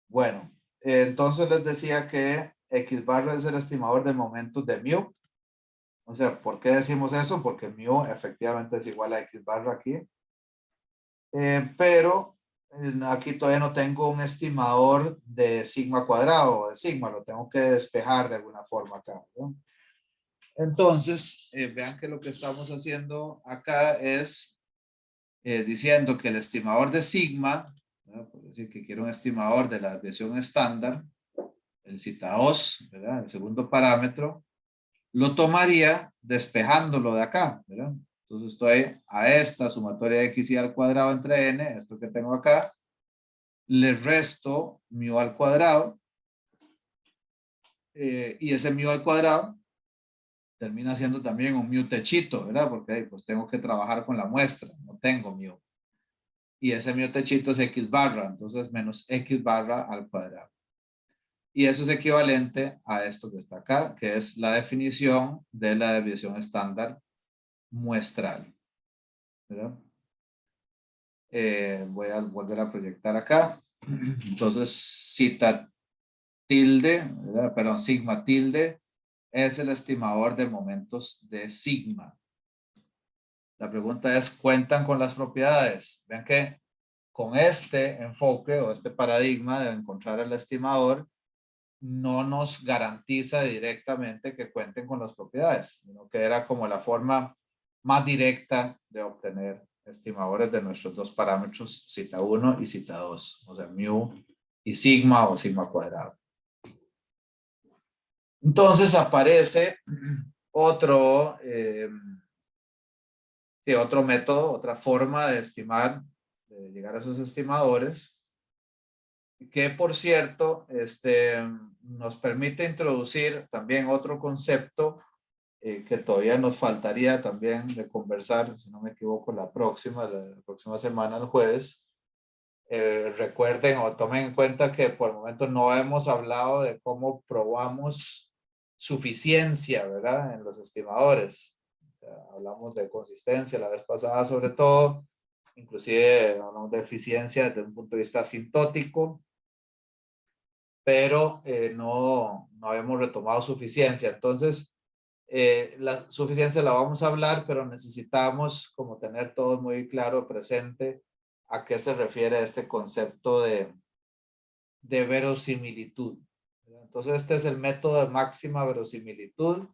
Bueno, entonces les decía que X barra es el estimador de momentos de mu. O sea, ¿por qué decimos eso? Porque mu efectivamente es igual a X barra aquí. Pero aquí todavía no tengo un estimador de sigma cuadrado o de sigma. Lo tengo que despejar de alguna forma acá, ¿no? Entonces, vean que lo que estamos haciendo acá es diciendo que el estimador de sigma, ¿verdad? Por decir que quiero un estimador de la desviación estándar, el zeta2, ¿verdad? El segundo parámetro, lo tomaría despejándolo de acá, ¿verdad? Entonces estoy a esta sumatoria de x y al cuadrado entre n, esto que tengo acá, le resto mu al cuadrado, y ese mu al cuadrado termina siendo también un mu techito, ¿verdad? Porque pues tengo que trabajar con la muestra, no tengo mu. Y ese mu techito es x barra, entonces menos x barra al cuadrado. Y eso es equivalente a esto que está acá, que es la definición de la desviación estándar muestral, ¿verdad? Voy a volver a proyectar acá. Entonces, zeta tilde, ¿verdad? Perdón, sigma tilde es el estimador de momentos de sigma. La pregunta es, ¿cuentan con las propiedades? Vean que con este enfoque o este paradigma de encontrar el estimador, no nos garantiza directamente que cuenten con las propiedades, sino que era como la forma más directa de obtener estimadores de nuestros dos parámetros zeta 1 y zeta 2, o sea, mu y sigma o sigma cuadrado. Entonces aparece otro, otro método, otra forma de estimar, de llegar a esos estimadores, que por cierto, nos permite introducir también otro concepto que todavía nos faltaría también de conversar, si no me equivoco, la próxima semana, el jueves. Recuerden o tomen en cuenta que por el momento no hemos hablado de cómo probamos suficiencia, ¿verdad? En los estimadores. O sea, hablamos de consistencia la vez pasada sobre todo, inclusive hablamos de eficiencia desde un punto de vista asintótico, pero no habíamos retomado suficiencia. Entonces, la suficiencia la vamos a hablar, pero necesitamos como tener todo muy claro, presente, a qué se refiere este concepto de verosimilitud. Entonces, este es el método de máxima verosimilitud.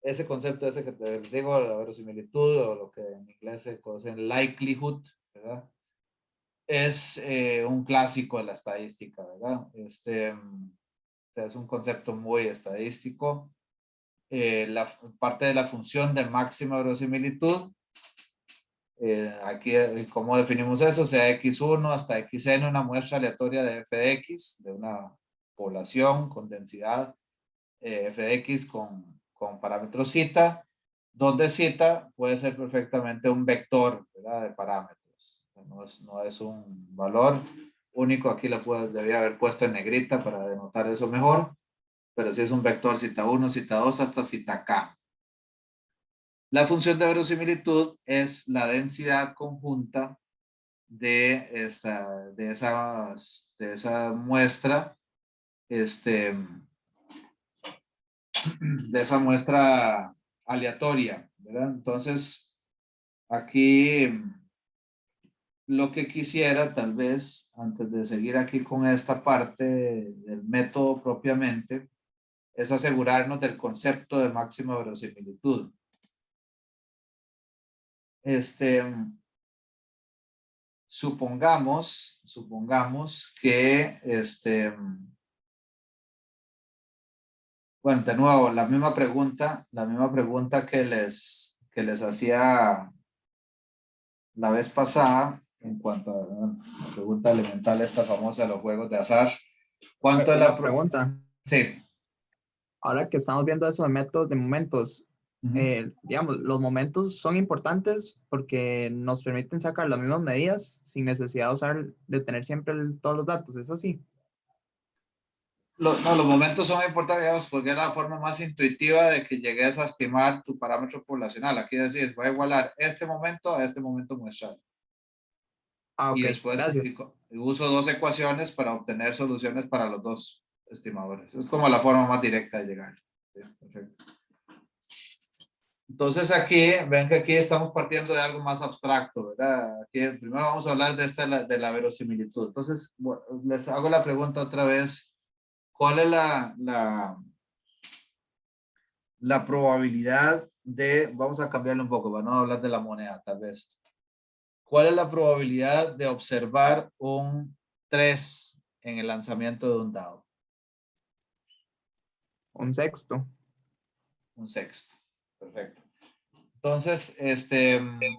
Ese concepto ese que te digo, la verosimilitud, o lo que en inglés se conoce en likelihood, ¿verdad? Es un clásico de la estadística, ¿verdad? Es un concepto muy estadístico. La parte de la función de máxima verosimilitud, aquí, ¿cómo definimos eso? Sea x1 hasta xn, una muestra aleatoria de f de x, de una población con densidad f de x con parámetros zeta, donde zeta puede ser perfectamente un vector, ¿verdad? De parámetros. No es un valor único, aquí debía haber puesto en negrita para denotar eso mejor, pero sí es un vector zeta 1, zeta 2 hasta zeta k. La función de verosimilitud es la densidad conjunta de esa muestra, de esa muestra aleatoria, ¿verdad? Entonces, aquí lo que quisiera, tal vez, antes de seguir aquí con esta parte del método propiamente, es asegurarnos del concepto de máxima verosimilitud. Supongamos que bueno, de nuevo, la misma pregunta que les hacía la vez pasada en cuanto a la pregunta elemental esta famosa de los juegos de azar. ¿Cuánto es la pregunta? Sí. Ahora que estamos viendo eso de métodos de momentos, digamos, los momentos son importantes porque nos permiten sacar las mismas medidas sin necesidad de tener siempre todos los datos, ¿es así? Los momentos son importantes, digamos, porque es la forma más intuitiva de que llegues a estimar tu parámetro poblacional. Aquí decís, voy a igualar este momento a este momento muestral. Ah, ok, y después gracias. uso dos ecuaciones para obtener soluciones para los dos estimadores. Es como la forma más directa de llegar. ¿Sí? Perfecto. Entonces aquí, ven que aquí estamos partiendo de algo más abstracto, ¿verdad? Aquí primero vamos a hablar de la verosimilitud. Entonces, bueno, les hago la pregunta otra vez. ¿Cuál es la probabilidad de, vamos a cambiarle un poco, vamos a hablar de la moneda tal vez. ¿Cuál es la probabilidad de observar un 3 en el lanzamiento de un dado? Un sexto. Un sexto. Perfecto. Entonces,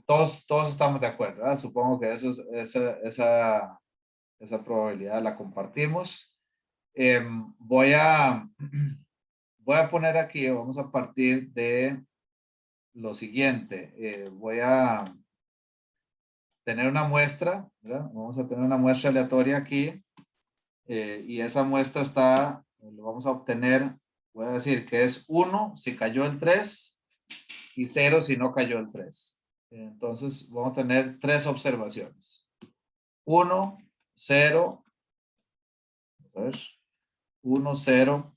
todos estamos de acuerdo, ¿verdad? Supongo que esa probabilidad la compartimos. Voy a poner aquí, vamos a partir de lo siguiente. Voy a tener una muestra, ¿verdad? Vamos a tener una muestra aleatoria aquí. Y esa muestra lo vamos a obtener, voy a decir que es 1 si cayó el 3 y 0 si no cayó el 3. Entonces vamos a tener 3 observaciones. 1, 0, 1, 0,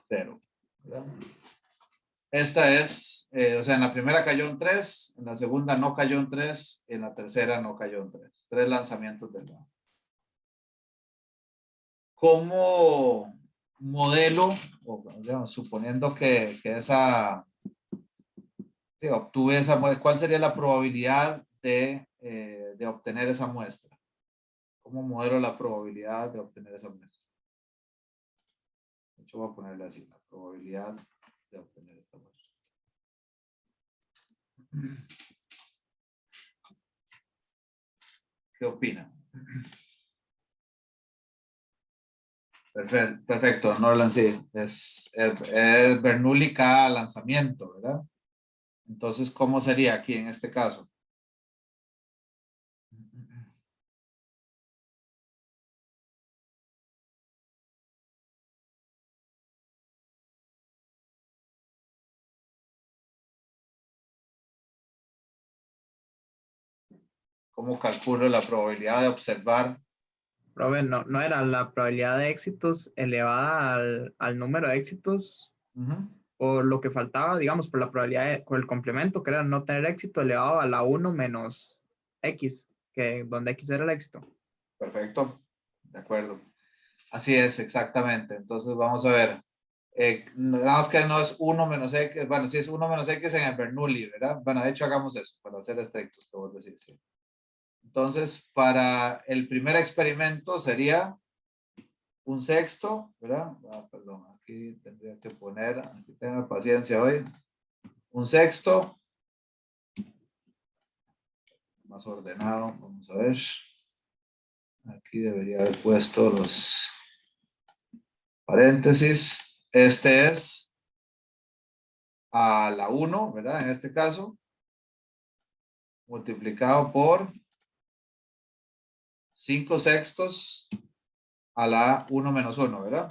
0. ¿Verdad? Esta es, o sea, en la primera cayó un 3, en la segunda no cayó un 3, en la tercera no cayó un 3. 3 lanzamientos del dado. Como modelo, o, digamos, suponiendo que esa, sí, obtuve esa, ¿cuál sería la probabilidad de obtener esa muestra. ¿Cómo modelo la probabilidad de obtener esa muestra? De hecho, voy a ponerle así, la probabilidad de obtener esta muestra. ¿Qué opinan? Perfecto, perfecto, Norland, sí. Es Bernoulli cada lanzamiento, ¿verdad? Entonces, ¿cómo sería aquí en este caso? ¿Cómo calculo la probabilidad de observar? Profe, no era la probabilidad de éxitos elevada al número de éxitos por lo que faltaba, digamos, por la probabilidad, por el complemento, que era no tener éxito elevado a la 1 menos X, que donde X era el éxito. Perfecto, de acuerdo. Así es, exactamente. Entonces vamos a ver. Nada más que no es 1 menos X, bueno, sí es 1 menos X en el Bernoulli, ¿verdad? Bueno, de hecho hagamos eso, para ser estrictos, que vos decís. Sí. Entonces, para el primer experimento sería un sexto, ¿verdad? Perdón, aquí tendría que poner, aquí tengan paciencia hoy, un sexto, más ordenado, vamos a ver. Aquí debería haber puesto los paréntesis. Este es a la 1, ¿verdad? En este caso, multiplicado por 5 sextos a la 1 menos 1, ¿verdad?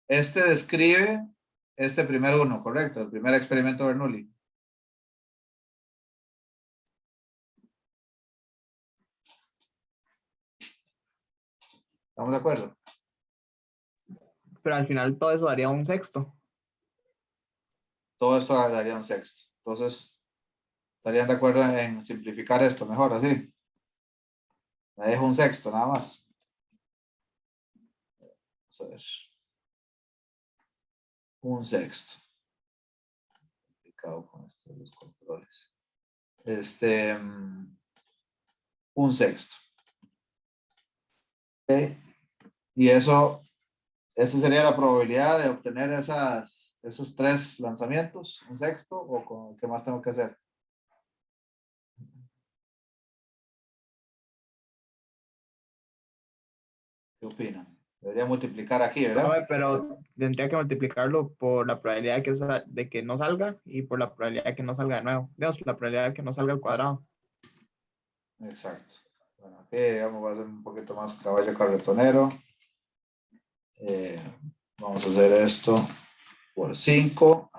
Este describe este primer 1, correcto, el primer experimento Bernoulli. ¿Estamos de acuerdo? Pero al final todo eso daría un sexto. Todo esto daría un sexto. Entonces, ¿estarían de acuerdo en simplificar esto mejor así? Me dejo un sexto nada más. Vamos a ver. Un sexto. Complicado con esto de los controles. Un sexto. Okay. Y eso, esa sería la probabilidad de obtener esos 3 lanzamientos, un sexto, o ¿qué más tengo que hacer? ¿Qué opinan? Debería multiplicar aquí, ¿verdad? Pero tendría que multiplicarlo por la probabilidad de que no salga y por la probabilidad de que no salga de nuevo. Digamos, la probabilidad de que no salga al cuadrado. Exacto. Bueno, aquí digamos, va a ser un poquito más caballo carretonero. Vamos a hacer esto por 5.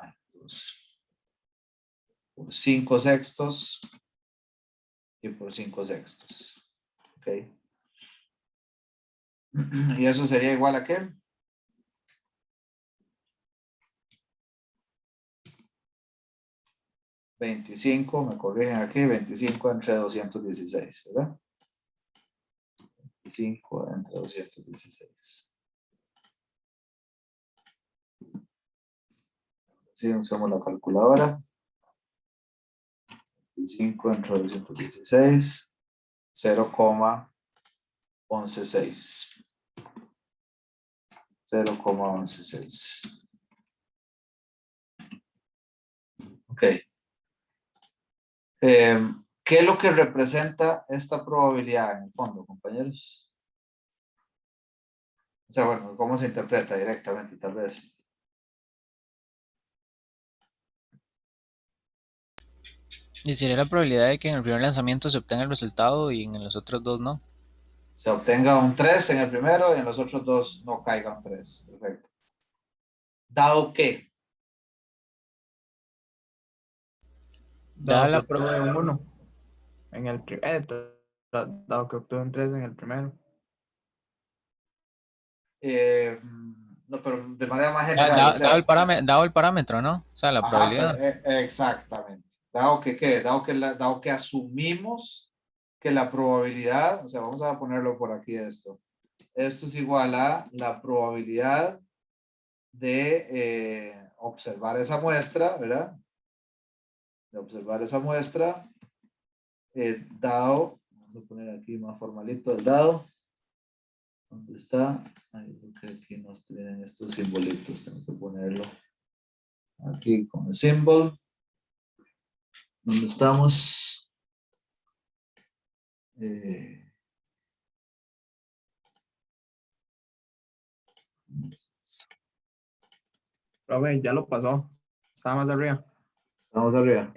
Por 5 sextos. Y por 5 sextos. Ok. ¿Y eso sería igual a qué? $25, me corrigen aquí, 25 entre 216, ¿verdad? 25 entre 216. Sí, usamos la calculadora. 25 entre 216, 0,116. 0,116. Ok. ¿Qué es lo que representa esta probabilidad en el fondo, compañeros? O sea, bueno, ¿cómo se interpreta directamente, tal vez? Y sería la probabilidad de que en el primer lanzamiento se obtenga el resultado y en los otros dos no. Se obtenga un 3 en el primero y en los otros 2 no caiga un 3. Perfecto. Dado que. Dada Dado que la obtuve un 1 en el dado que obtuve un 3 en el primero. No, pero de manera más general, o sea. dado el parámetro, ¿no? O sea, la Ajá, probabilidad. exactamente. Dado que, ¿qué? Dado que asumimos que la probabilidad, o sea, vamos a ponerlo por aquí esto. Esto es igual a la probabilidad de observar esa muestra, ¿verdad? De observar esa muestra dado, vamos a poner aquí más formalito el dado. ¿Dónde está? Ahí, creo que aquí nos tienen estos simbolitos. Tengo que ponerlo aquí con el symbol. ¿Dónde estamos? Profe, ya lo pasó. Estaba más arriba. Vamos arriba.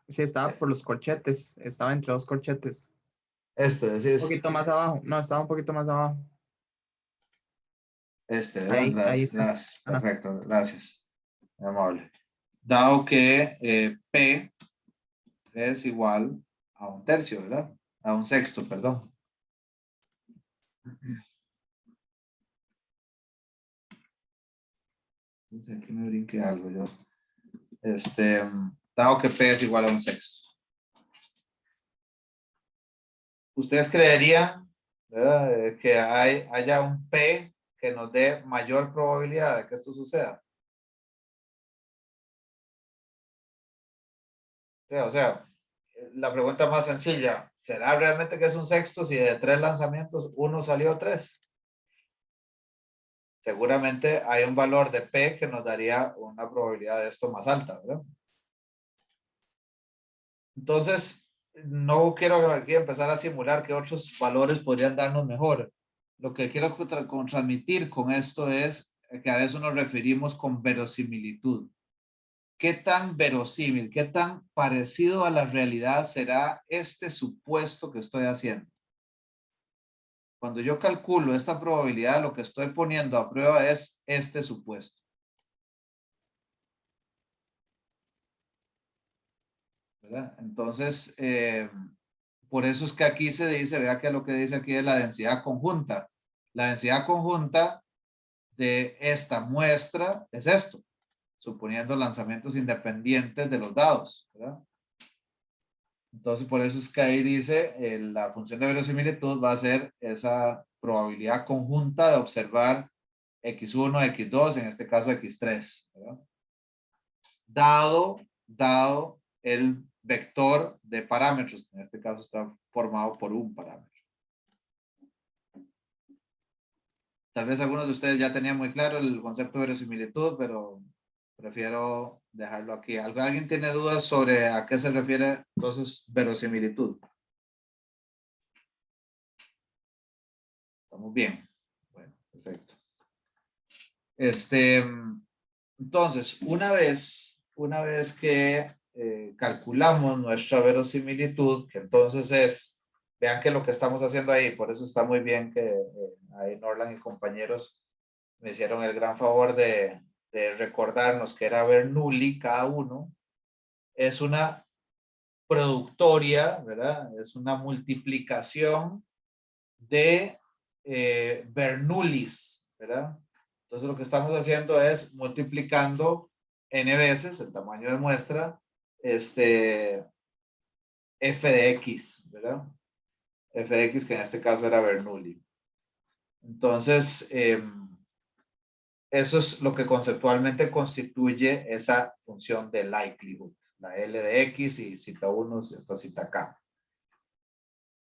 Sí, estaba por los corchetes. Estaba entre dos corchetes. Este, Un decís. poquito más abajo. No, estaba un poquito más abajo. Este, ¿verdad? Ahí Gracias, está. gracias. Ajá. Perfecto, gracias. Muy amable. Dado que P es igual a un tercio, ¿verdad? A un sexto, perdón. Entonces aquí me brinqué algo yo. Dado que P es igual a un sexto. ¿Ustedes creerían, ¿verdad? Que haya un P que nos dé mayor probabilidad de que esto suceda? Sí, o sea, la pregunta más sencilla, ¿será realmente que es un sexto si de 3 lanzamientos uno salió 3? Seguramente hay un valor de P que nos daría una probabilidad de esto más alta, ¿verdad? Entonces, no quiero aquí empezar a simular que otros valores podrían darnos mejor. Lo que quiero transmitir con esto es que a eso nos referimos con verosimilitud. ¿Qué tan verosímil, qué tan parecido a la realidad será este supuesto que estoy haciendo? Cuando yo calculo esta probabilidad, lo que estoy poniendo a prueba es este supuesto. ¿Verdad? Entonces, por eso es que aquí se dice, vea que lo que dice aquí es la densidad conjunta. La densidad conjunta de esta muestra es esto, suponiendo lanzamientos independientes de los dados, ¿verdad? Entonces, por eso es que ahí dice, la función de verosimilitud va a ser esa probabilidad conjunta de observar X1, X2, en este caso X3, ¿verdad? Dado el vector de parámetros, que en este caso está formado por un parámetro. Tal vez algunos de ustedes ya tenían muy claro el concepto de verosimilitud, pero prefiero dejarlo aquí. ¿Alguien tiene dudas sobre a qué se refiere entonces verosimilitud? Estamos bien. Bueno, perfecto. Entonces, una vez que calculamos nuestra verosimilitud, que entonces es, vean que lo que estamos haciendo ahí, por eso está muy bien que ahí Norland y compañeros me hicieron el gran favor de recordarnos que era Bernoulli cada uno, es una productoria, ¿verdad? Es una multiplicación de Bernoullis, ¿verdad? Entonces lo que estamos haciendo es multiplicando n veces el tamaño de muestra, f de x, ¿verdad? F de x que en este caso era Bernoulli. Entonces, eso es lo que conceptualmente constituye esa función de likelihood, la L de X y cita 1 hasta cita K.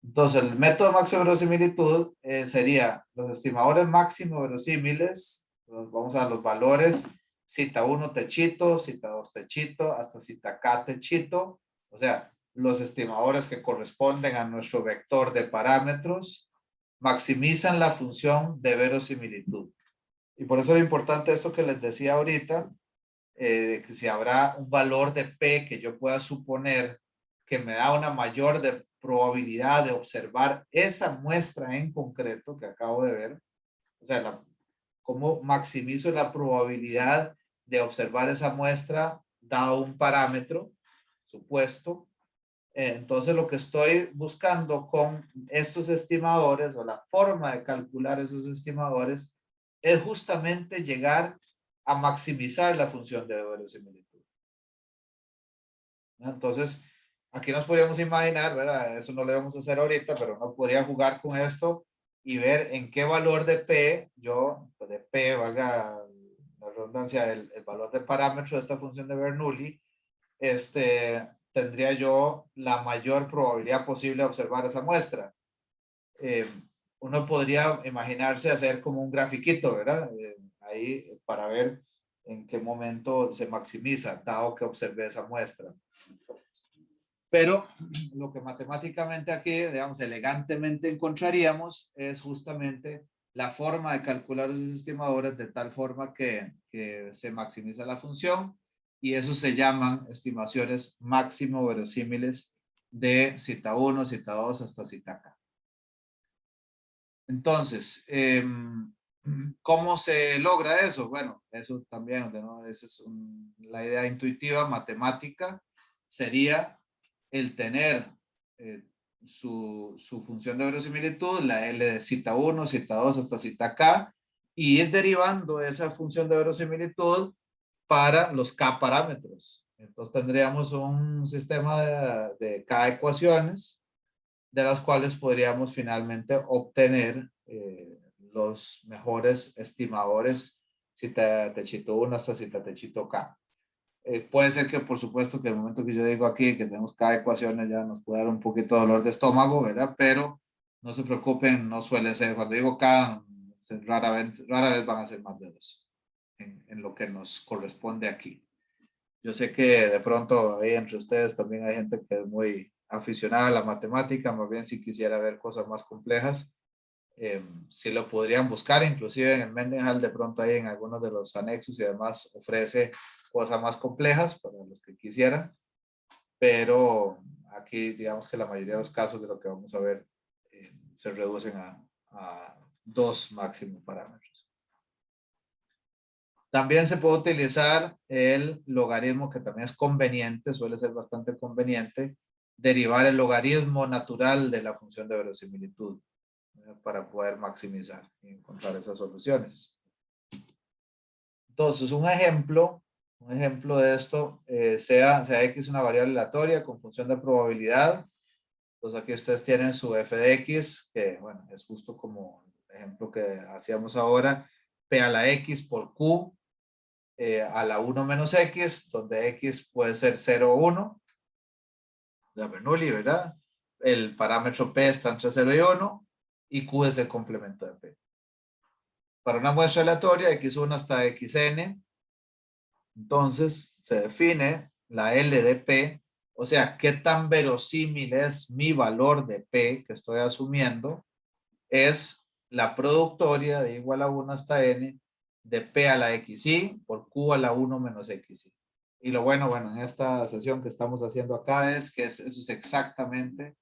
Entonces, el método máximo de verosimilitud sería los estimadores máximos verosímiles, vamos a los valores cita 1 techito, cita 2 techito, hasta cita K techito, o sea, los estimadores que corresponden a nuestro vector de parámetros maximizan la función de verosimilitud. Y por eso es importante esto que les decía ahorita, que si habrá un valor de P que yo pueda suponer que me da una mayor probabilidad de observar esa muestra en concreto que acabo de ver, o sea, cómo maximizo la probabilidad de observar esa muestra dado un parámetro supuesto. Entonces lo que estoy buscando con estos estimadores o la forma de calcular esos estimadores es justamente llegar a maximizar la función de verosimilitud. Entonces, aquí nos podríamos imaginar, ¿verdad? Eso no lo vamos a hacer ahorita, pero uno podría jugar con esto y ver en qué valor de P, pues de P, valga la redundancia, el valor de parámetro de esta función de Bernoulli, tendría yo la mayor probabilidad posible de observar esa muestra. Uno podría imaginarse hacer como un grafiquito, ¿verdad? Ahí para ver en qué momento se maximiza, dado que observé esa muestra. Pero lo que matemáticamente aquí, digamos, elegantemente encontraríamos es justamente la forma de calcular esos estimadores de tal forma que se maximiza la función, y eso se llaman estimaciones máximo verosímiles de cita 1, cita 2 hasta cita k. Entonces, ¿cómo se logra eso? Bueno, eso también, ¿no? Esa es la idea intuitiva, matemática, sería el tener su función de verosimilitud, la L de cita 1, cita 2 hasta cita k, y ir derivando esa función de verosimilitud para los k parámetros. Entonces tendríamos un sistema de k ecuaciones, de las cuales podríamos finalmente obtener los mejores estimadores cita techito 1 hasta cita techito k. Puede ser que, por supuesto, que el momento que yo digo aquí que tenemos k ecuaciones ya nos puede dar un poquito de dolor de estómago, ¿verdad? Pero no se preocupen, no suele ser, cuando digo k, rara vez van a ser más de 2 en lo que nos corresponde aquí. Yo sé que de pronto ahí entre ustedes también hay gente que es muy aficionada a la matemática, más bien si quisiera ver cosas más complejas, sí lo podrían buscar, inclusive en el Mendenhall de pronto ahí en algunos de los anexos y demás ofrece cosas más complejas para los que quisieran, pero aquí digamos que la mayoría de los casos de lo que vamos a ver se reducen a 2 máximos parámetros. También se puede utilizar el logaritmo, que también es conveniente, suele ser bastante conveniente, derivar el logaritmo natural de la función de verosimilitud para poder maximizar y encontrar esas soluciones. Entonces, un ejemplo de esto, sea X una variable aleatoria con función de probabilidad. Entonces, aquí ustedes tienen su f de x, que bueno, es justo como el ejemplo que hacíamos ahora, p a la x por q a la 1 menos x, donde x puede ser 0 o 1, de Bernoulli, ¿verdad? El parámetro p está entre 0 y 1, y q es el complemento de p. Para una muestra aleatoria, x1 hasta xn, entonces se define la L de P, o sea, qué tan verosímil es mi valor de P que estoy asumiendo, es la productoria de igual a 1 hasta n de P a la xi por Q a la 1 menos xi. Y lo bueno, en esta sesión que estamos haciendo acá es que eso es exactamente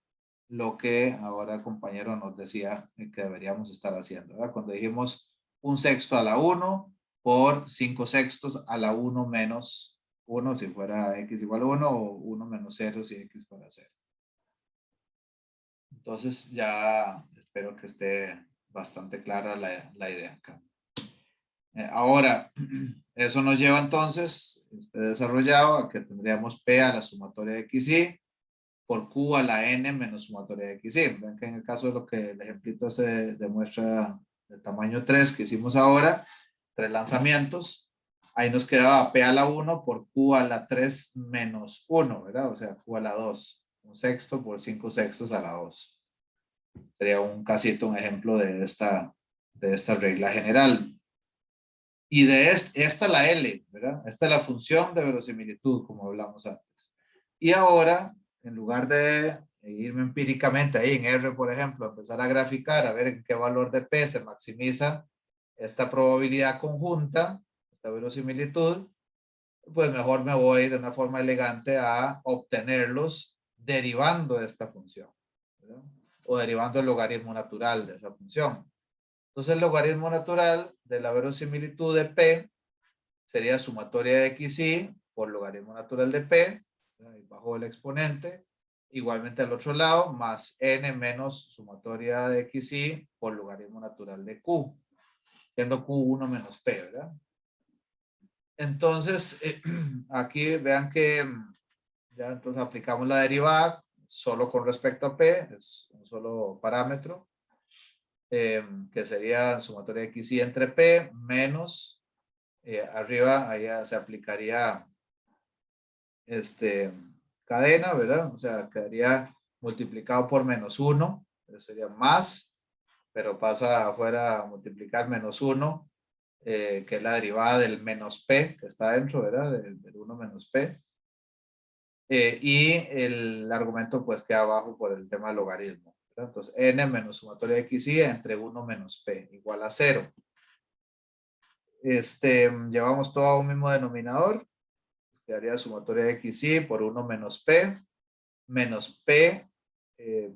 lo que ahora el compañero nos decía que deberíamos estar haciendo, ¿verdad? Cuando dijimos 1/6 a la 1 por 5/6 a la 1 menos 1 si fuera x igual a 1, o 1 menos 0 si x fuera 0. Entonces ya espero que esté bastante clara la idea acá. Ahora, eso nos lleva entonces, desarrollado, a que tendríamos P a la sumatoria de xy por Q a la n menos sumatoria de xy. Ven que en el caso de lo que el ejemplito se demuestra de tamaño 3 que hicimos ahora, 3 lanzamientos, ahí nos quedaba P a la 1 por Q a la 3 menos 1, ¿verdad? O sea, Q a la 2, 1/6 por 5/6 a la 2. Sería un ejemplo de esta regla general. Y de esta la L, ¿verdad? Esta es la función de verosimilitud, como hablamos antes. Y ahora, en lugar de irme empíricamente ahí en R, por ejemplo, empezar a graficar, a ver en qué valor de P se maximiza esta probabilidad conjunta, esta verosimilitud, pues mejor me voy de una forma elegante a obtenerlos derivando de esta función, ¿verdad? O derivando el logaritmo natural de esa función. Entonces, el logaritmo natural de la verosimilitud de P sería sumatoria de xy por logaritmo natural de P, bajo el exponente, igualmente al otro lado, más n menos sumatoria de xy por logaritmo natural de q, siendo q1 menos p, ¿verdad? Entonces, aquí vean que ya entonces aplicamos la derivada solo con respecto a p, es un solo parámetro, que sería sumatoria de xy entre p menos, arriba ahí se aplicaría cadena, ¿verdad? O sea, quedaría multiplicado por -1, sería más, pero pasa afuera a multiplicar -1, que es la derivada del menos p que está dentro, ¿verdad? Del 1 menos p. Y el argumento pues queda abajo por el tema del logaritmo, ¿verdad? Entonces, n menos sumatoria de xy entre 1 menos p igual a 0. Llevamos todo a un mismo denominador, quedaría sumatoria de xy por 1 menos p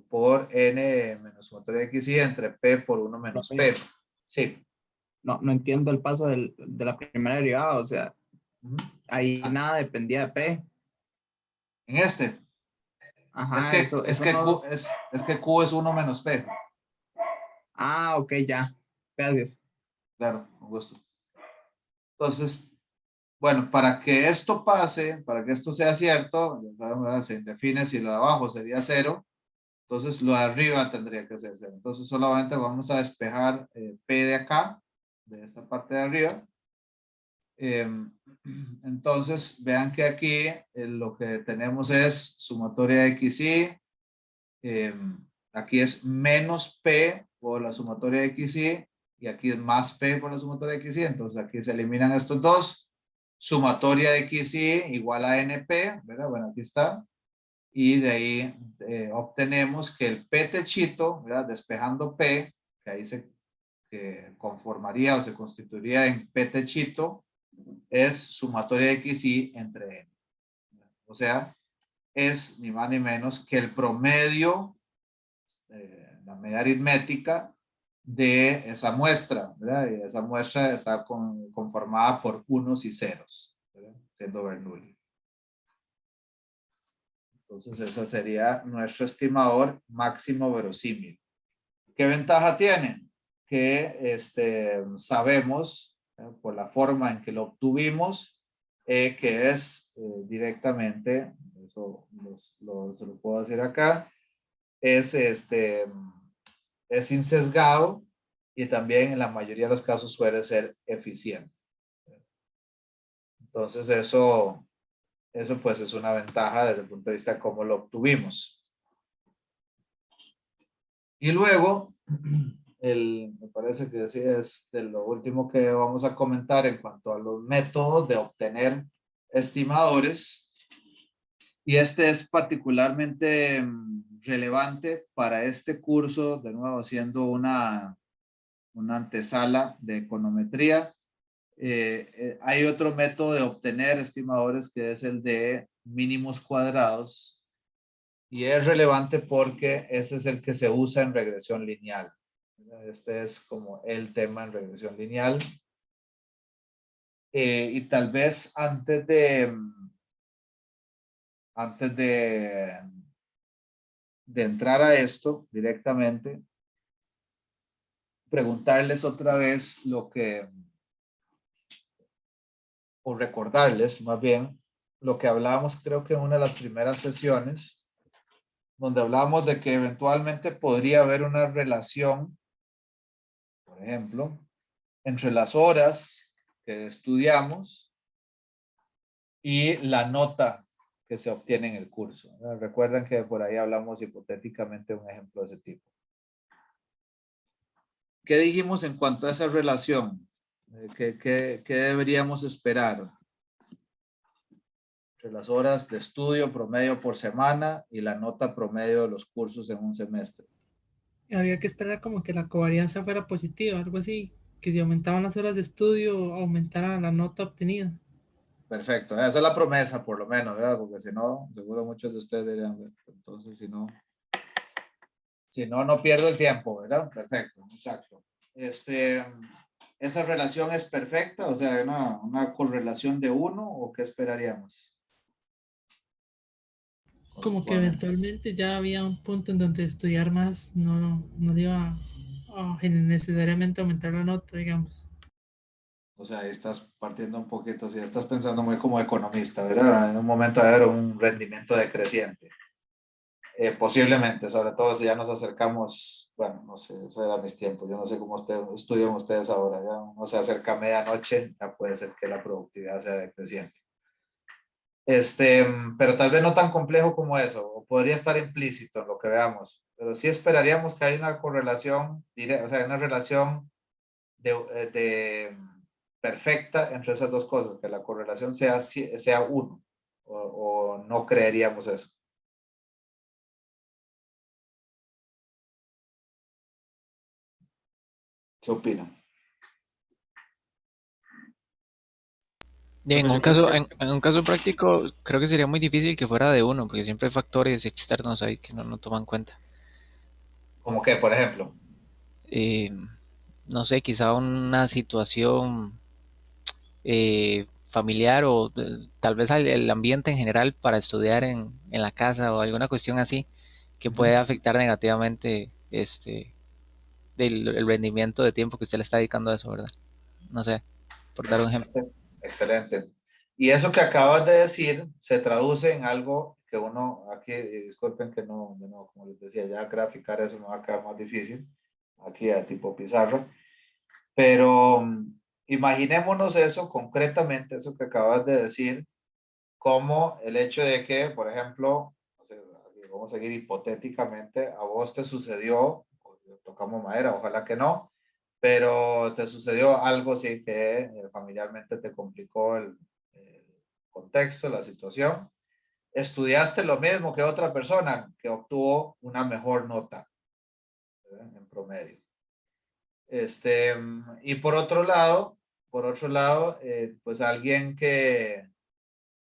por n menos sumatoria de xy entre p por 1 menos p. Sí. No entiendo el paso de la primera derivada, o sea, ahí nada dependía de P. En este. Ajá, es que no... Q es 1 menos P. Ah, ok, ya. Gracias. Claro, con gusto. Entonces, bueno, para que esto pase, para que esto sea cierto, ya sabemos, se define si lo de abajo sería 0, entonces lo de arriba tendría que ser 0. Entonces solamente vamos a despejar P de acá, de esta parte de arriba. Entonces, vean que aquí lo que tenemos es sumatoria de xy. Aquí es menos p por la sumatoria de xy y aquí es más p por la sumatoria de xy. Entonces aquí se eliminan estos dos. Sumatoria de xy igual a np, ¿verdad? Bueno, aquí está. Y de ahí obtenemos que el p techito, ¿verdad? Despejando p, que ahí se conformaría o se constituiría en p techito, es sumatoria de xy entre n. O sea, es ni más ni menos que el promedio, la media aritmética de esa muestra, ¿verdad? Y esa muestra está conformada por unos y ceros, ¿verdad? Siendo Bernoulli. Entonces, ese sería nuestro estimador máximo verosímil. ¿Qué ventaja tiene? Que sabemos, por la forma en que lo obtuvimos, que es directamente, eso se lo puedo decir acá, es insesgado y también en la mayoría de los casos suele ser eficiente. Entonces eso pues es una ventaja desde el punto de vista de cómo lo obtuvimos. Y luego, me parece que sí es de lo último que vamos a comentar en cuanto a los métodos de obtener estimadores. Y este es particularmente relevante para este curso, de nuevo siendo una antesala de econometría. Hay otro método de obtener estimadores que es el de mínimos cuadrados. Y es relevante porque ese es el que se usa en regresión lineal. Este es como el tema en regresión lineal. Y tal vez antes de entrar a esto directamente, preguntarles otra vez o recordarles más bien, lo que hablábamos creo que en una de las primeras sesiones, donde hablábamos de que eventualmente podría haber una relación, por ejemplo, entre las horas que estudiamos y la nota que se obtiene en el curso. Recuerden que por ahí hablamos hipotéticamente de un ejemplo de ese tipo. ¿Qué dijimos en cuanto a esa relación? ¿Qué deberíamos esperar? Entre las horas de estudio promedio por semana y la nota promedio de los cursos en un semestre. Había que esperar como que la covarianza fuera positiva, algo así, que si aumentaban las horas de estudio, aumentara la nota obtenida. Perfecto, esa es la promesa por lo menos, ¿verdad? Porque si no, seguro muchos de ustedes dirían, entonces si no, no pierdo el tiempo, ¿verdad? Perfecto, exacto. ¿Esa relación es perfecta? O sea, una correlación de 1 o qué esperaríamos? Como que eventualmente ya había un punto en donde estudiar más no le iba a necesariamente aumentar la nota, digamos. O sea, ahí estás partiendo un poquito, si estás pensando muy como economista, ¿verdad? En un momento de haber un rendimiento decreciente. Posiblemente, sobre todo si ya nos acercamos, bueno, no sé, eso era mis tiempos, yo no sé cómo estudian ustedes ahora, ya no se acerca medianoche, ya puede ser que la productividad sea decreciente. Pero tal vez no tan complejo como eso, o podría estar implícito en lo que veamos, pero sí esperaríamos que haya una correlación directa, o sea, una relación perfecta entre esas dos cosas, que la correlación sea uno, o no creeríamos eso. ¿Qué opinan? Y en Entonces, un yo creo caso, que en un caso práctico, creo que sería muy difícil que fuera de uno, porque siempre hay factores externos ahí que no toman en cuenta. como que, por ejemplo, Eh, no sé, quizá una situación familiar o tal vez el ambiente en general para estudiar en la casa o alguna cuestión así que puede afectar negativamente el rendimiento de tiempo que usted le está dedicando a eso, ¿verdad? No sé, por dar un ejemplo. excelente. Y eso que acabas de decir se traduce en algo que uno, aquí, disculpen que no, como les decía, ya graficar eso me va a quedar más difícil, aquí a tipo pizarra, pero imaginémonos eso concretamente, eso que acabas de decir, como el hecho de que, por ejemplo, o sea, vamos a seguir hipotéticamente, a vos te sucedió, tocamos madera, ojalá que no, pero te sucedió algo sí que familiarmente te complicó el contexto, la situación. Estudiaste lo mismo que otra persona que obtuvo una mejor nota, ¿verdad? En promedio. Y por otro lado, pues alguien que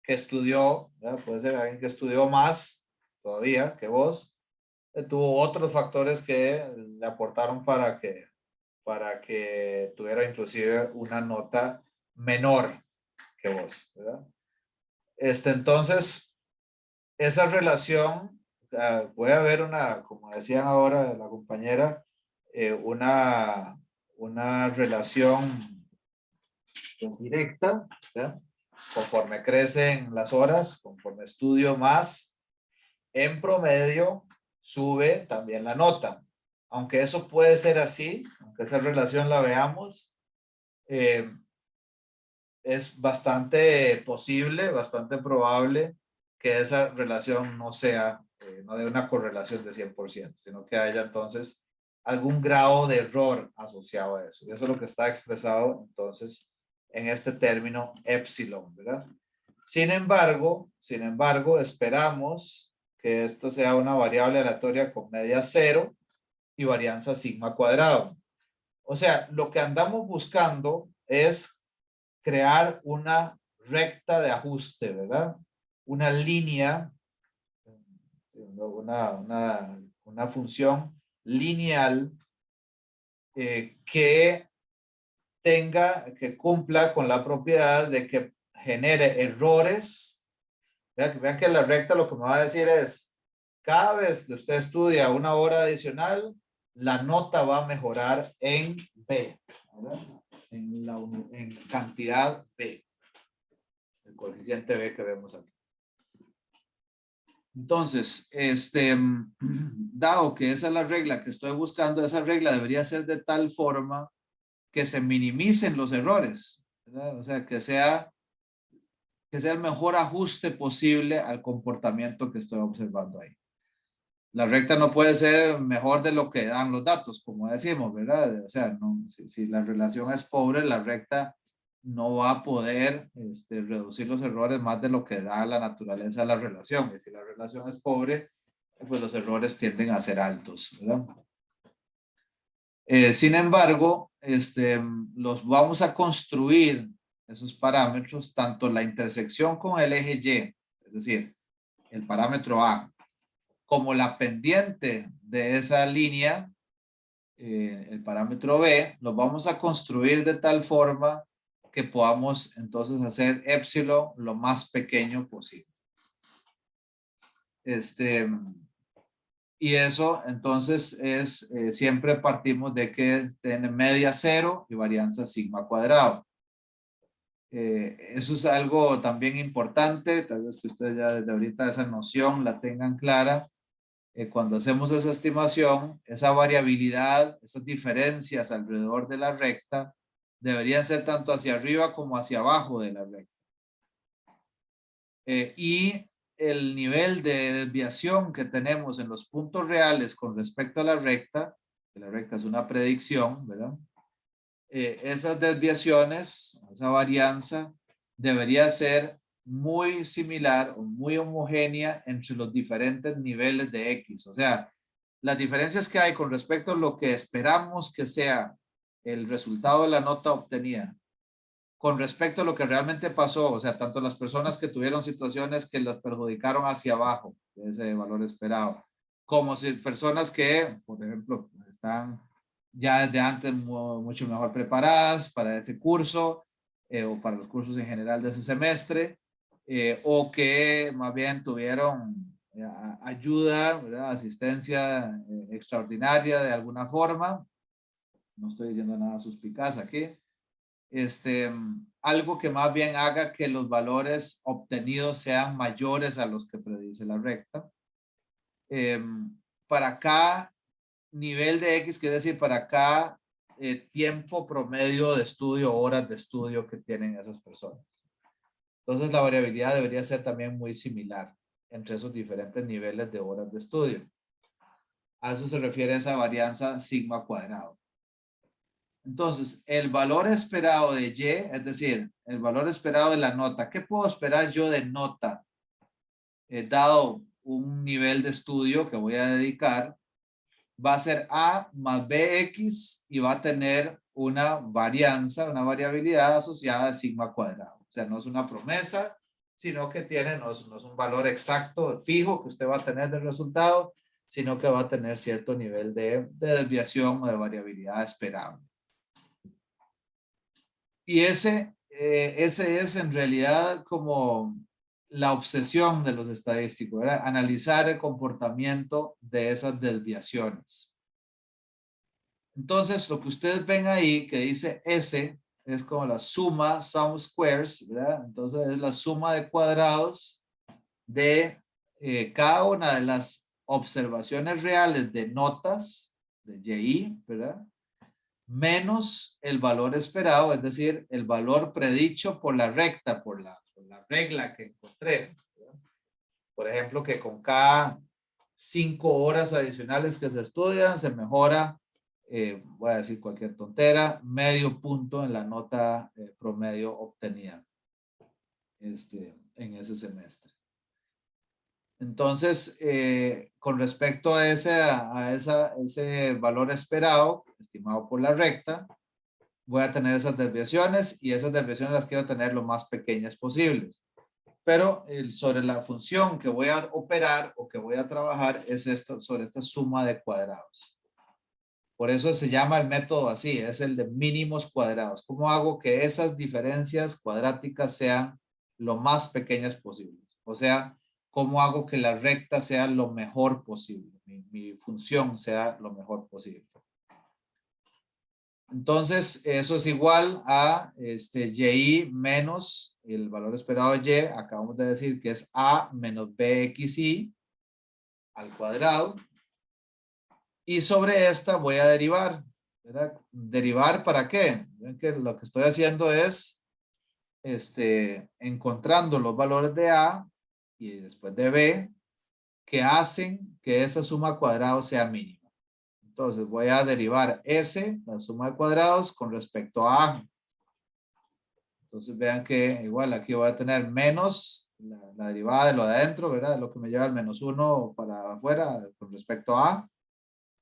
estudió, ¿verdad? Puede ser alguien que estudió más todavía que vos, tuvo otros factores que le aportaron para que tuviera inclusive una nota menor que vos, ¿verdad? Entonces, esa relación, puede haber una, como decían ahora la compañera, una relación directa, ¿verdad? Conforme crecen las horas, conforme estudio más, en promedio sube también la nota. Aunque eso puede ser así, aunque esa relación la veamos, eh, es bastante posible, bastante probable que esa relación no sea, no de una correlación de 100%, sino que haya entonces algún grado de error asociado a eso. Y eso es lo que está expresado entonces en este término epsilon, ¿verdad? Sin embargo, esperamos que esto sea una variable aleatoria con media cero y varianza sigma cuadrado. O sea, lo que andamos buscando es crear una recta de ajuste, ¿verdad? Una línea, una función lineal que que cumpla con la propiedad de que genere errores. Vean que la recta lo que me va a decir es, cada vez que usted estudia una hora adicional, la nota va a mejorar en B, ¿verdad? En cantidad B, el coeficiente B que vemos aquí. Entonces, dado que esa es la regla que estoy buscando, esa regla debería ser de tal forma que se minimicen los errores, ¿verdad? O sea, que sea el mejor ajuste posible al comportamiento que estoy observando ahí. La recta no puede ser mejor de lo que dan los datos, como decimos, ¿verdad? O sea, no, si la relación es pobre, la recta no va a poder reducir los errores más de lo que da la naturaleza de la relación. Y si la relación es pobre, pues los errores tienden a ser altos, ¿verdad? Sin embargo, los vamos a construir esos parámetros, tanto la intersección con el eje Y, es decir, el parámetro A, como la pendiente de esa línea, el parámetro B, los vamos a construir de tal forma que podamos entonces hacer epsilon lo más pequeño posible. Y eso entonces es, siempre partimos de que tiene media cero y varianza sigma cuadrado. Eso es algo también importante, tal vez que ustedes ya desde ahorita esa noción la tengan clara. Cuando hacemos esa estimación, esa variabilidad, esas diferencias alrededor de la recta, deberían ser tanto hacia arriba como hacia abajo de la recta. Y el nivel de desviación que tenemos en los puntos reales con respecto a la recta, que la recta es una predicción, ¿verdad? Esas desviaciones, esa varianza, debería ser muy similar o muy homogénea entre los diferentes niveles de X. O sea, las diferencias que hay con respecto a lo que esperamos que sea el resultado de la nota obtenida con respecto a lo que realmente pasó, o sea, tanto las personas que tuvieron situaciones que los perjudicaron hacia abajo de ese valor esperado, como si personas que, por ejemplo, están ya desde antes mucho mejor preparadas para ese curso o para los cursos en general de ese semestre, o que más bien tuvieron ayuda, ¿verdad? Asistencia extraordinaria de alguna forma. No estoy diciendo nada suspicaz aquí. Algo que más bien haga que los valores obtenidos sean mayores a los que predice la recta. Para cada nivel de X, quiere decir para cada tiempo promedio de estudio, horas de estudio que tienen esas personas. Entonces la variabilidad debería ser también muy similar entre esos diferentes niveles de horas de estudio. A eso se refiere esa varianza sigma cuadrado. Entonces, el valor esperado de Y, es decir, el valor esperado de la nota. ¿Qué puedo esperar yo de nota? Dado un nivel de estudio que voy a dedicar, va a ser A más BX y va a tener una varianza, una variabilidad asociada a sigma cuadrado. O sea, no es una promesa, sino que tiene, no es un valor exacto, fijo que usted va a tener del resultado, sino que va a tener cierto nivel de desviación o de variabilidad esperable. Y ese es en realidad como la obsesión de los estadísticos, ¿verdad? Analizar el comportamiento de esas desviaciones. Entonces, lo que ustedes ven ahí que dice S es como la suma, sum squares, ¿verdad? Entonces, es la suma de cuadrados de cada una de las observaciones reales de notas de Y, ¿verdad? Menos el valor esperado, es decir, el valor predicho por la recta, por la regla que encontré. ¿Verdad? Por ejemplo, que con cada 5 horas adicionales que se estudian, se mejora, voy a decir cualquier tontera, medio punto en la nota promedio obtenida en ese semestre. Entonces, con respecto a ese valor esperado, estimado por la recta, voy a tener esas desviaciones y esas desviaciones las quiero tener lo más pequeñas posibles. Pero sobre la función que voy a operar o que voy a trabajar es sobre esta suma de cuadrados. Por eso se llama el método así, es el de mínimos cuadrados. ¿Cómo hago que esas diferencias cuadráticas sean lo más pequeñas posibles? O sea, ¿cómo hago que la recta sea lo mejor posible? Mi función sea lo mejor posible. Entonces, eso es igual a Y menos el valor esperado de Y. Acabamos de decir que es A menos BXY al cuadrado. Y sobre esta voy a derivar. ¿Verdad? ¿Derivar para qué? ¿Ven que lo que estoy haciendo es encontrando los valores de A y después de B que hacen que esa suma cuadrado sea mínima. Entonces voy a derivar S, la suma de cuadrados, con respecto a A. Entonces vean que igual aquí voy a tener menos la derivada de lo de adentro, ¿verdad? Lo que me lleva al menos 1 para afuera con respecto a A.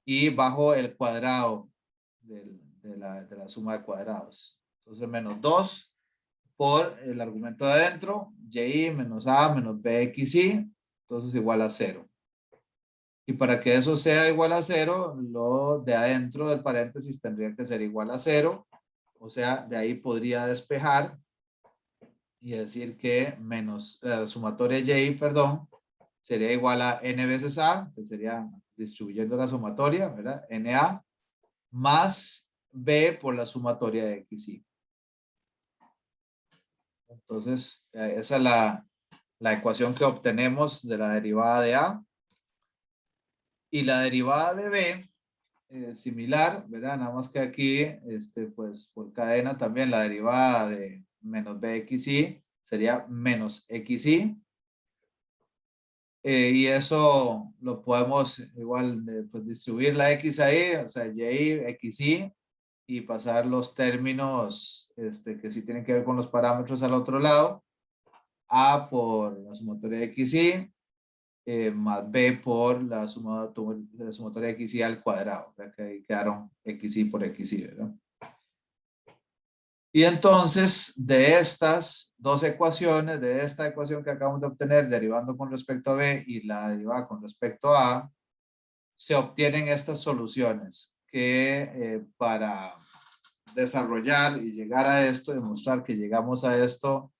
Y bajo el cuadrado de la suma de cuadrados. Entonces menos 2 por el argumento de adentro, Y menos A menos BXY, entonces igual a 0. Y para que eso sea igual a 0, lo de adentro del paréntesis tendría que ser igual a 0. O sea, de ahí podría despejar y decir que menos sumatoria Y, perdón, sería igual a N veces A, que sería distribuyendo la sumatoria, ¿verdad? NA más B por la sumatoria de XY. Entonces, esa es la ecuación que obtenemos de la derivada de A. Y la derivada de B, similar, ¿verdad? Nada más que aquí, pues por cadena también la derivada de menos BXY sería menos XY, Y eso lo podemos igual pues, distribuir la X ahí, o sea, Y, XY, y pasar los términos que sí tienen que ver con los parámetros al otro lado. A por la sumatoria de XY, más B por la sumatoria de XY al cuadrado. O sea que ahí quedaron XY por XY, ¿verdad? Y entonces, de estas dos ecuaciones, de esta ecuación que acabamos de obtener, derivando con respecto a B y la derivada con respecto a A, se obtienen estas soluciones que para desarrollar y llegar a esto, demostrar que llegamos a esto,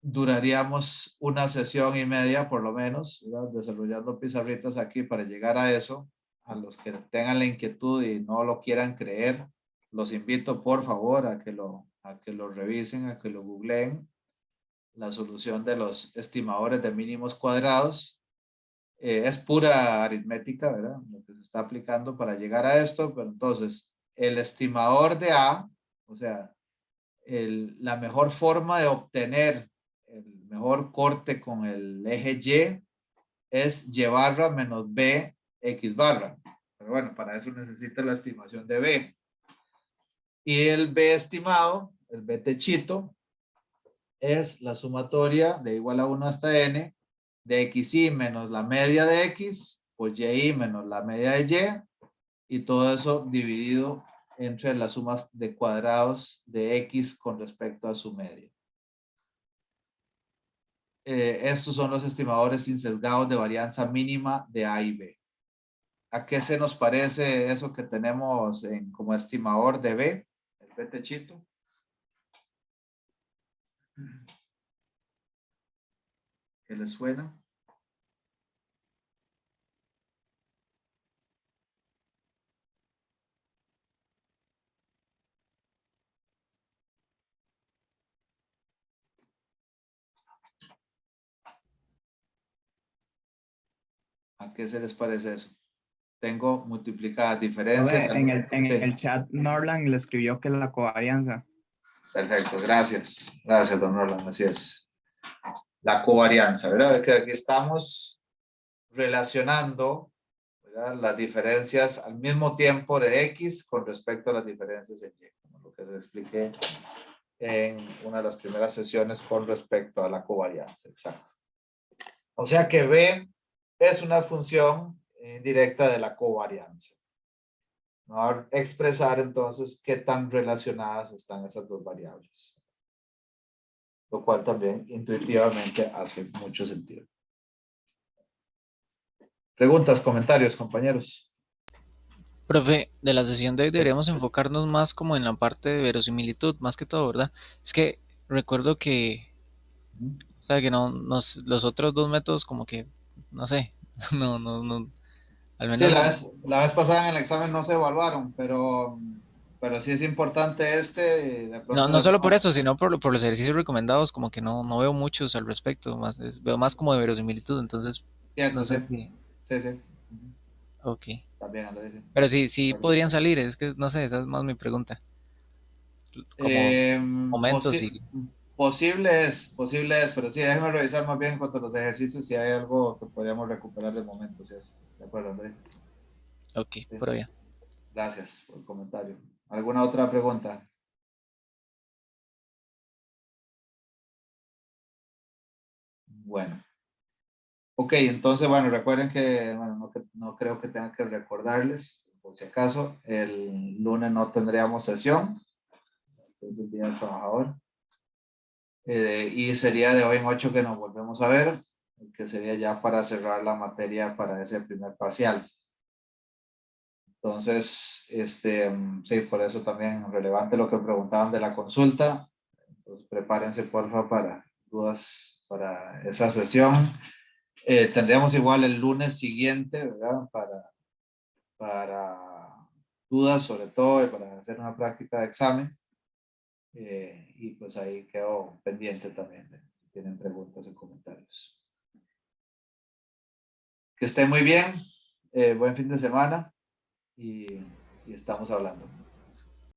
duraríamos una sesión y media por lo menos, ¿verdad? Desarrollando pizarritas aquí para llegar a eso. A los que tengan la inquietud y no lo quieran creer, los invito por favor a que lo revisen, a que lo googleen. La solución de los estimadores de mínimos cuadrados es pura aritmética, ¿verdad? Lo que se está aplicando para llegar a esto, pero entonces el estimador de A, o sea, la mejor forma de obtener el mejor corte con el eje Y es Y barra menos B X barra. Pero bueno, para eso necesita la estimación de B. Y el B estimado, el B techito, es la sumatoria de igual a 1 hasta N de XY menos la media de X por Y menos la media de Y todo eso dividido entre las sumas de cuadrados de X con respecto a su media. Estos son los estimadores sin sesgados de varianza mínima de A y B. ¿A qué se nos parece eso que tenemos como estimador de B? El B techito. ¿Qué les suena? ¿A qué se les parece eso? Tengo multiplicadas diferencias. En Sí. el chat, Norland le escribió que la covarianza. Perfecto, gracias. Gracias, don Roland, así es. La covarianza, ¿verdad? Que aquí estamos relacionando, ¿verdad?, las diferencias al mismo tiempo de X con respecto a las diferencias de Y, como lo que les expliqué en una de las primeras sesiones con respecto a la covarianza, exacto. O sea que B es una función indirecta de la covarianza. Vamos a expresar entonces qué tan relacionadas están esas dos variables. Lo cual también intuitivamente hace mucho sentido. Preguntas, comentarios, compañeros. Profe, de la sesión de hoy deberíamos enfocarnos más como en la parte de verosimilitud, más que todo, ¿verdad? Es que recuerdo que, o sea, que los otros dos métodos como que, no sé, no, al Sí, menos la vez pasada en el examen no se evaluaron, pero sí es importante de pronto no solo por tomar. eso, sino por los ejercicios recomendados, como que no veo muchos al respecto, veo más como de verosimilitud, entonces, no Cierto, sí. sé si, Sí, sí. Ujú. ok. También, Andrés. Pero sí podrían salir, es que no sé, esa es más mi pregunta. Como momentos y... Posible es, pero sí, déjeme revisar más bien en cuanto a los ejercicios si hay algo que podríamos recuperar de momento, si eso. De acuerdo, Andrés. Ok, Sí. pero ya. Gracias por el comentario. ¿Alguna otra pregunta? Bueno. Ok, entonces, bueno, recuerden que, bueno, no creo que tenga que recordarles, por si acaso, el lunes no tendríamos sesión, es el Día del Trabajador, y sería de hoy en 8 que nos volvemos a ver, que sería ya para cerrar la materia para ese primer parcial. Entonces, sí, por eso también relevante lo que preguntaban de la consulta. Entonces, prepárense, por favor, para dudas para esa sesión. Tendríamos igual el lunes siguiente, ¿verdad? Para dudas, sobre todo, y para hacer una práctica de examen. Y pues ahí quedo pendiente también si tienen preguntas o comentarios. Que estén muy bien, buen fin de semana y estamos hablando.